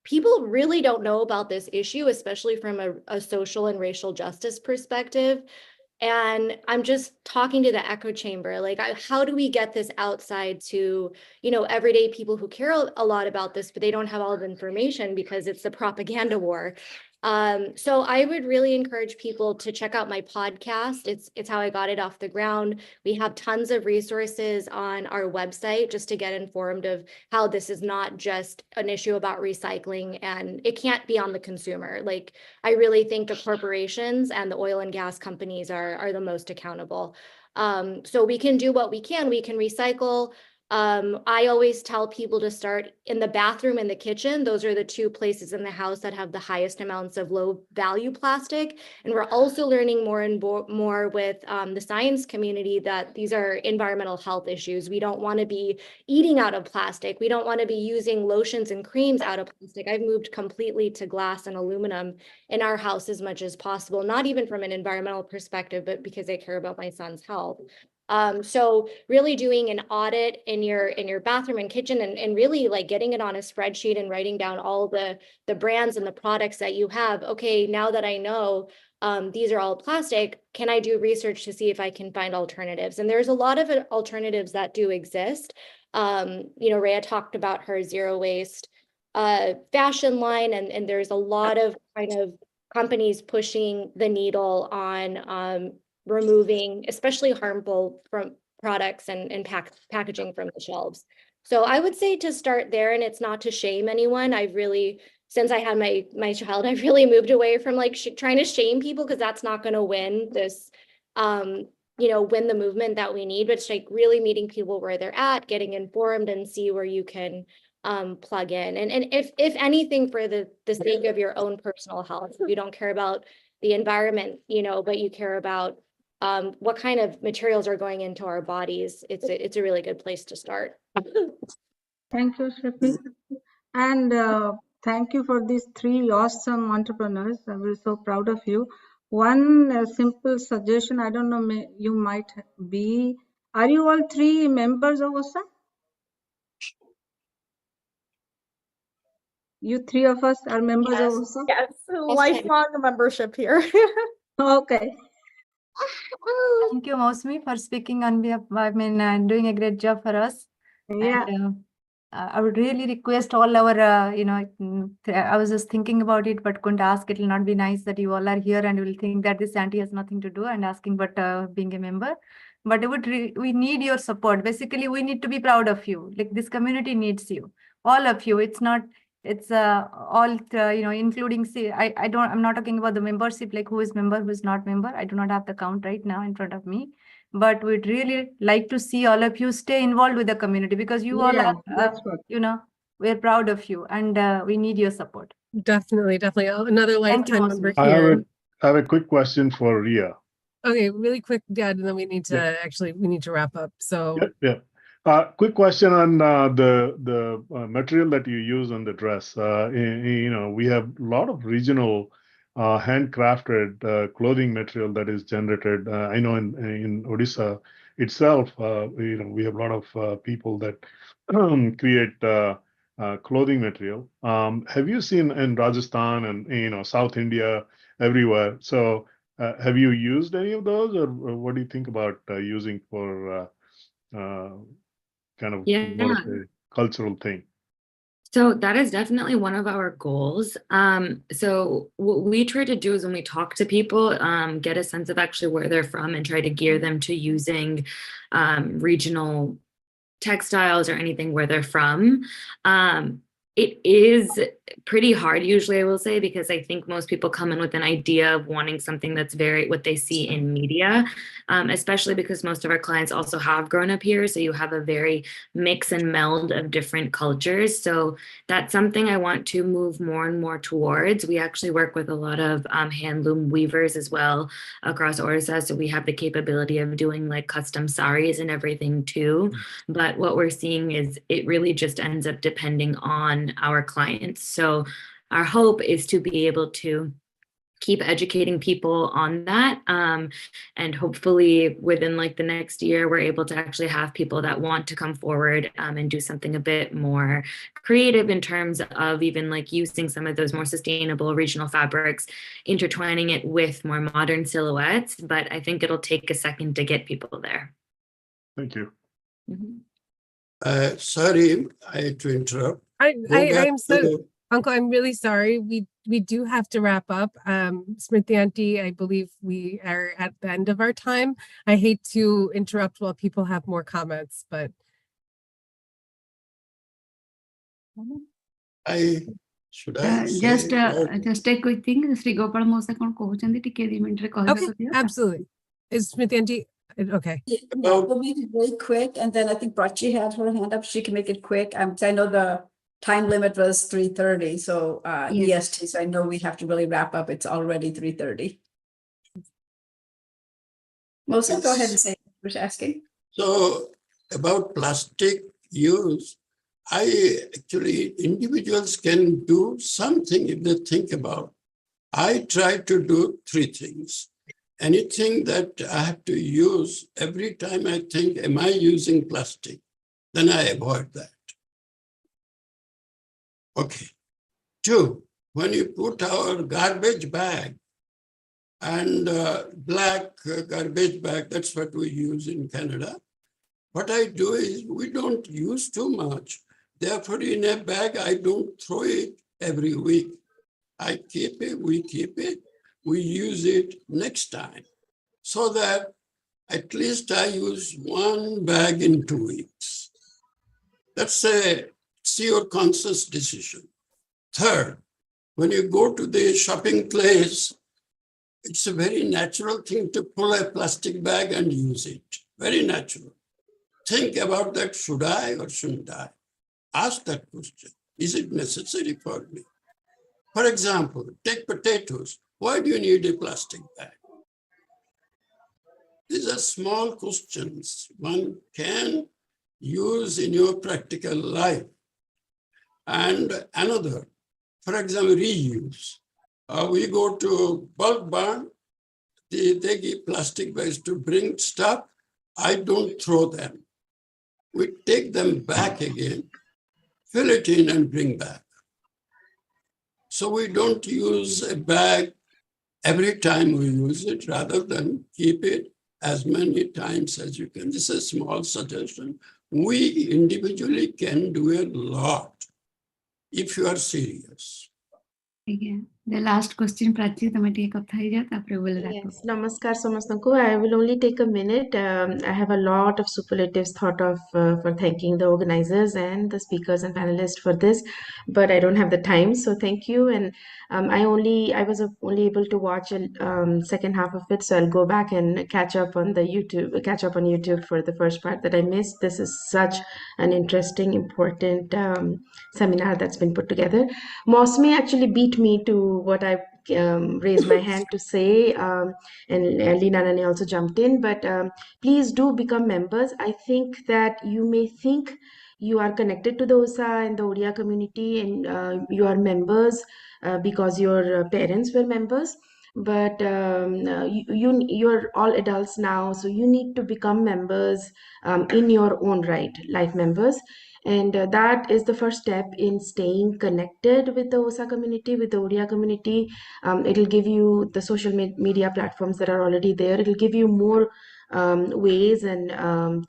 people really don't know about this issue, especially from a social and racial justice perspective. And I'm just talking to the echo chamber, like, how do we get this outside to, everyday people who care a lot about this, but they don't have all the information because it's the propaganda war. So I would really encourage people to check out my podcast. It's how I got it off the ground. We have tons of resources on our website just to get informed of how this is not just an issue about recycling, and it can't be on the consumer. Like, I really think the corporations and the oil and gas companies are the most accountable. So we can do what we can recycle. I always tell people to start in the bathroom and the kitchen. Those are the two places in the house that have the highest amounts of low value plastic. And we're also learning more and more with the science community that these are environmental health issues. We don't want to be eating out of plastic. We don't want to be using lotions and creams out of plastic. I've moved completely to glass and aluminum in our house as much as possible, not even from an environmental perspective, but because I care about my son's health. So really doing an audit in your bathroom and kitchen and really like getting it on a spreadsheet and writing down all the brands and the products that you have. Okay, now that I know these are all plastic, can I do research to see if I can find alternatives? And there's a lot of alternatives that do exist. Rhea talked about her zero waste fashion line, and there's a lot of kind of companies pushing the needle on removing especially harmful from products and packaging from the shelves. So I would say to start there, and it's not to shame anyone. I've really, since I had my child, I've really moved away from like trying to shame people, because that's not going to win this, win the movement that we need, but it's like really meeting people where they're at, getting informed, and see where you can plug in. And if anything, for the sake of your own personal health, you don't care about the environment, but you care about what kind of materials are going into our bodies, it's a really good place to start. Thank you, Shripi. And thank you for these 3 awesome entrepreneurs. I'm so proud of you. One simple suggestion, I don't know, you might be, are you all 3 members of OSA? You 3 of us are members of OSA? Yes, lifelong membership here. Okay. Thank you, Mosmi, for speaking on behalf. Doing a great job for us. Yeah. And, I would really request all our, I was just thinking about it, but couldn't ask. It will not be nice that you all are here and you will think that this auntie has nothing to do and asking, but being a member. But we need your support. Basically, we need to be proud of you. Like, this community needs you, all of you. It's all, including, I'm not talking about the membership, like who is member, who is not member. I do not have the count right now in front of me. But we'd really like to see all of you stay involved with the community, because you all are, that's what. we're proud of you, and we need your support. Definitely. Another Thank you, lifetime Mosmi. member I here. have a quick question for Ria. Okay, really quick, Dad, and then we need to wrap up. So quick question on the material that you use on the dress. We have a lot of regional handcrafted clothing material that is generated. I know in Odisha itself, we have a lot of people that create clothing material. Have you seen in Rajasthan and South India, everywhere? So have you used any of those, or what do you think about using for kind of more of a cultural thing? So that is definitely one of our goals. So what we try to do is, when we talk to people, get a sense of actually where they're from and try to gear them to using regional textiles or anything where they're from. It is pretty hard usually, I will say, because I think most people come in with an idea of wanting something that's very what they see in media, especially because most of our clients also have grown up here. So you have a very mix and meld of different cultures. So that's something I want to move more and more towards. We actually work with a lot of handloom weavers as well across Orissa. So we have the capability of doing like custom saris and everything too. But what we're seeing is it really just ends up depending on our clients. So our hope is to be able to keep educating people on that. And hopefully within like the next year, we're able to actually have people that want to come forward and do something a bit more creative in terms of even like using some of those more sustainable regional fabrics, intertwining it with more modern silhouettes. But I think it'll take a second to get people there. Thank you. Sorry, I had to interrupt. I'm so, Uncle, I'm really sorry. We do have to wrap up. Smriti Auntie, I believe we are at the end of our time. I hate to interrupt while people have more comments, but should I just a quick thing. Sri Gopal Mosa kon kohuchandi ଟିକେ 2 minute ରେ କହିବାକୁ okay, absolutely. Is Smriti Auntie okay? We'll make it very quick, and then I think Brachi had her hand up. She can make it quick. I know the time limit was 3:30, so EST. So I know we have to really wrap up. It's already 3:30. Mosa, go ahead and say what you were asking. So about plastic use, actually individuals can do something if they think about. I try to do 3 things. Anything that I have to use, every time I think, am I using plastic? Then I avoid that. Okay. 2, when you put our garbage bag, and black garbage bag, that's what we use in Canada. What I do is we don't use too much. Therefore, in a bag, I don't throw it every week. I keep it, we keep it, we use it next time. So that at least I use 1 bag in 2 weeks. That's your conscious decision. 3rd, when you go to the shopping place, it's a very natural thing to pull a plastic bag and use it. Very natural. Think about that, should I or shouldn't I? ask that question. Is it necessary for me? For example, take potatoes. Why do you need a plastic bag? These are small questions one can use in your practical life. And another, for example, reuse. We go to bulk barn, they give plastic bags to bring stuff. I don't throw them. We take them back again, fill it in and bring back. So we don't use a bag every time we use it, rather than keep it as many times as you can. This is a small suggestion. We individually can do a lot if you are serious. Okay. The last question, Prachi, तमे टिके कथा ही जा तापरे बोले राखो. Yes, namaskar samastanko. I will only take a minute. I have a lot of superlatives thought of for thanking the organizers and the speakers and panelists for this, but I don't have the time. So thank you. And I was only able to watch a second half of it, so I'll go back and catch up on YouTube for the first part that I missed. This is such an interesting, important seminar that's been put together. Mosme actually beat me to what I raised my hand to say, and Leena Nani also jumped in, but please do become members. I think that you may think you are connected to the OSA and the Odia community, and you are members because your parents were members, but you're all adults now, so you need to become members in your own right, life members. And that is the first step in staying connected with the OSA community, with the Odia community. It'll give you the social media platforms that are already there. It'll give you more ways and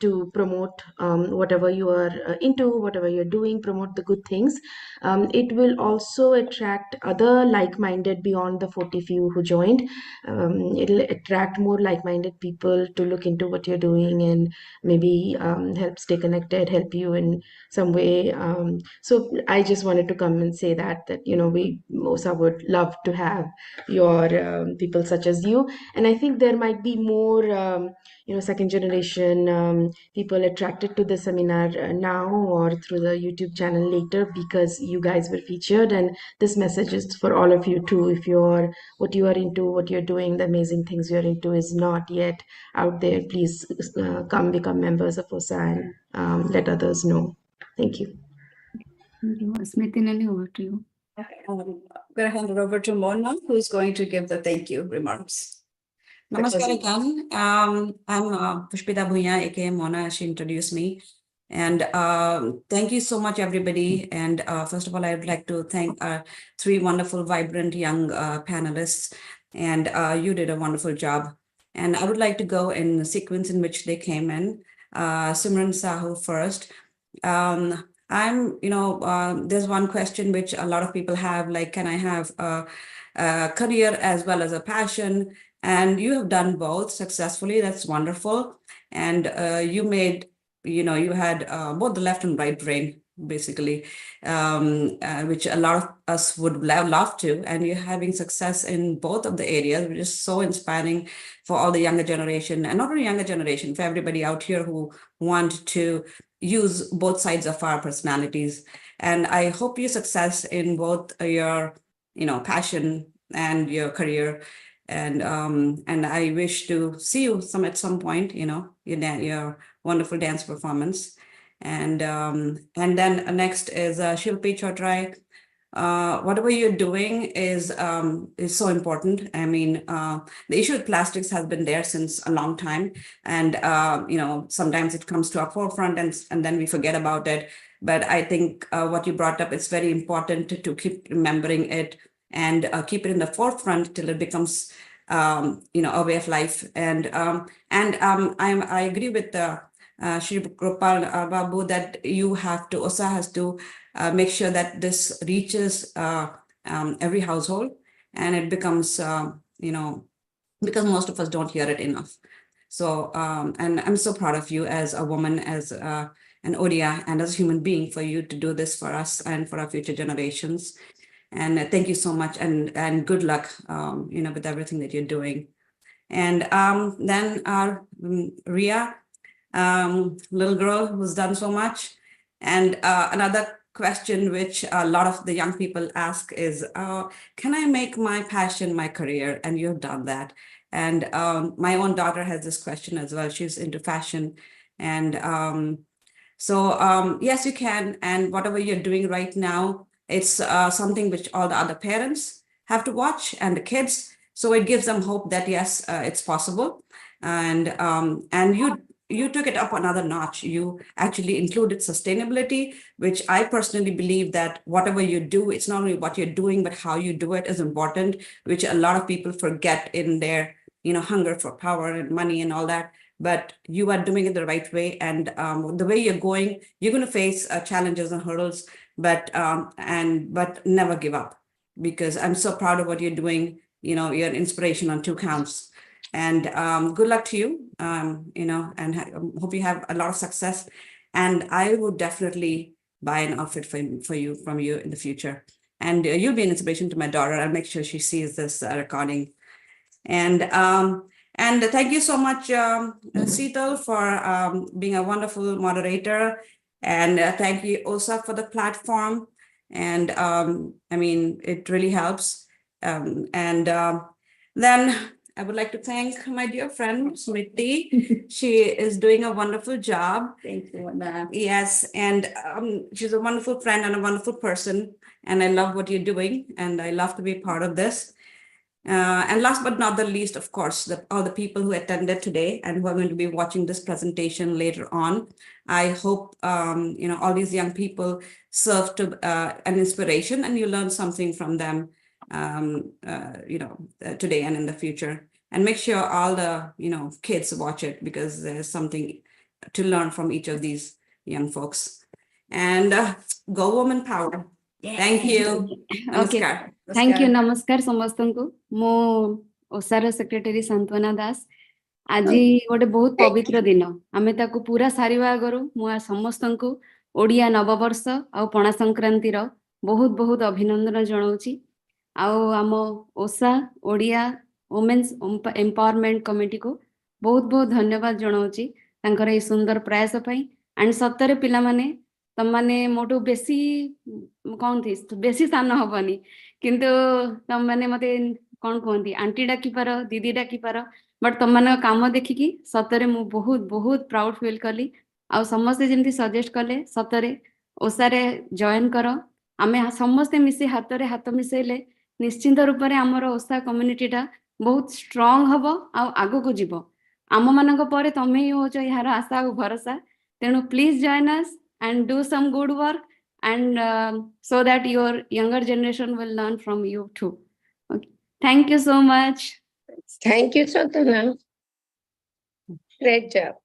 to promote whatever you are into, whatever you're doing, promote the good things. It will also attract other like-minded beyond the 40 few who joined. It'll attract more like-minded people to look into what you're doing and maybe help stay connected, help you in some way. So I just wanted to come and say that we OSA would love to have your people such as you, and I think there might be more second generation people attracted to the seminar now or through the YouTube channel later, because you guys were featured, and this message is for all of you too. If what you are into, what you're doing, the amazing things you're into is not yet out there, please come become members of OSA and let others know. Thank you. Smriti Nani, over to you. Okay, I'm going to hand it over to Mona, who's going to give the thank you remarks. Namaskar again. I'm Pushpita Bhuya, aka Mona, she introduced me. And thank you so much, everybody. And first of all, I would like to thank our three wonderful, vibrant young panelists. And you did a wonderful job. And I would like to go in the sequence in which they came in. Simran Sahu first. There's one question which a lot of people have, like, can I have a career as well as a passion? And you have done both successfully. That's wonderful. And you had both the left and right brain, basically, which a lot of us would love to. And you're having success in both of the areas, which is so inspiring for all the younger generation, and not only younger generation, for everybody out here who want to use both sides of our personalities. And I hope you success in both your, passion and your career. And I wish to see you at some point, your wonderful dance performance. And then next is Shilpi Chotrai. Whatever you're doing is so important. I mean, the issue with plastics has been there since a long time, and sometimes it comes to our forefront, and then we forget about it. But I think what you brought up, it's very important to keep remembering it and keep it in the forefront till it becomes a way of life. And I agree with Shri Gopal Babu that OSA has to make sure that this reaches every household, and it becomes, because most of us don't hear it enough. So, and I'm so proud of you as a woman, as an Odia, and as a human being, for you to do this for us and for our future generations. And thank you so much, and good luck, with everything that you're doing. And then our Ria, little girl who's done so much. And another question which a lot of the young people ask is, can I make my passion my career? And you've done that. And my own daughter has this question as well. She's into fashion. And yes, you can. And whatever you're doing right now, it's something which all the other parents have to watch and the kids. So it gives them hope that, yes, it's possible. And you took it up another notch. You actually included sustainability, which I personally believe that whatever you do, it's not only what you're doing, but how you do it is important, which a lot of people forget in their, hunger for power and money and all that. But you are doing it the right way. And the way you're going, you're going to face challenges and hurdles, but never give up, because I'm so proud of what you're doing. You're an inspiration on 2 counts. And good luck to you, and hope you have a lot of success. And I would definitely buy an outfit from you in the future. And you'll be an inspiration to my daughter. I'll make sure she sees this recording. And thank you so much, Seetal, for being a wonderful moderator. And thank you, OSA, for the platform. And it really helps. Then I would like to thank my dear friend, Smriti. She is doing a wonderful job. Thank you, Anna. Yes, and she's a wonderful friend and a wonderful person. And I love what you're doing. And I love to be part of this. And last but not the least, of course, all the people who attended today and who are going to be watching this presentation later on. I hope, all these young people serve to an inspiration, and you learn something from them, today and in the future. And make sure all the, kids watch it, because there's something to learn from each of these young folks. And go woman power. Thank you. Okay. Namaskar. Thank you. Namaskar ସମସ୍ତଙ୍କୁ ମୁଁ ଓସାର secretary ସାନ୍ତ୍ୱନା ଦାସ ଆଜି ଗୋଟେ ବହୁତ ପବିତ୍ର ଦିନ ଆମେ ତାକୁ ପୁରା ସାରିବା ଆଗରୁ ମୁଁ ସମସ୍ତଙ୍କୁ ଓଡ଼ିଆ ନବବର୍ଷ ଆଉ ପଣା ସଂକ୍ରାନ୍ତିର ବହୁତ ବହୁତ ଅଭିନନ୍ଦନ ଜଣାଉଛି ଆଉ ଆମ ଓସା ଓଡ଼ିଆ ଓମେନ୍ସ ଏମ୍ପାୱରମେଣ୍ଟ କମିଟିକୁ ବହୁତ ବହୁତ ଧନ୍ୟବାଦ ଜଣାଉଛି ତାଙ୍କର ଏହି ସୁନ୍ଦର ପ୍ରୟାସ ପାଇଁ ଆଣ୍ଡ ସତରେ ପିଲାମାନେ ତମମାନେ ମୋଠୁ ବେଶୀ କହନ୍ତି ବେଶୀ ସାନ ହବନି କିନ୍ତୁ ତମମାନେ ମତେ କଣ କୁହନ୍ତି ଆଣ୍ଟି ଡାକିପାର ଦିଦି ଡାକିପାର ବଟ୍ ତମମାନଙ୍କ କାମ ଦେଖିକି ସତରେ ମୁଁ ବହୁତ ବହୁତ ପ୍ରାଉଡ ଫିଲ୍ କଲି ଆଉ ସମସ୍ତେ ଯେମିତି ସଜେଷ୍ଟ କଲେ ସତରେ ଓସାରେ ଜଏନ୍ କର ଆମେ ସମସ୍ତେ ମିଶି ହାତରେ ହାତ ମିଶେଇଲେ ନିଶ୍ଚିନ୍ତ ରୂପରେ ଆମର ଓସା କମ୍ୟୁନିଟିଟା ବହୁତ ଷ୍ଟ୍ରଙ୍ଗ ହବ ଆଉ ଆଗକୁ ଯିବ ଆମମାନଙ୍କ ପରେ ତମେ ହିଁ ହଉଛ ଏହାର ଆଶା ଆଉ ଭରସା ତେଣୁ ପ୍ଲିଜ ଜଏନ୍ ଅସ୍ and do some good work and so that your younger generation will learn from you too. Okay. Thank you so much. Thank you, Santana. Great job.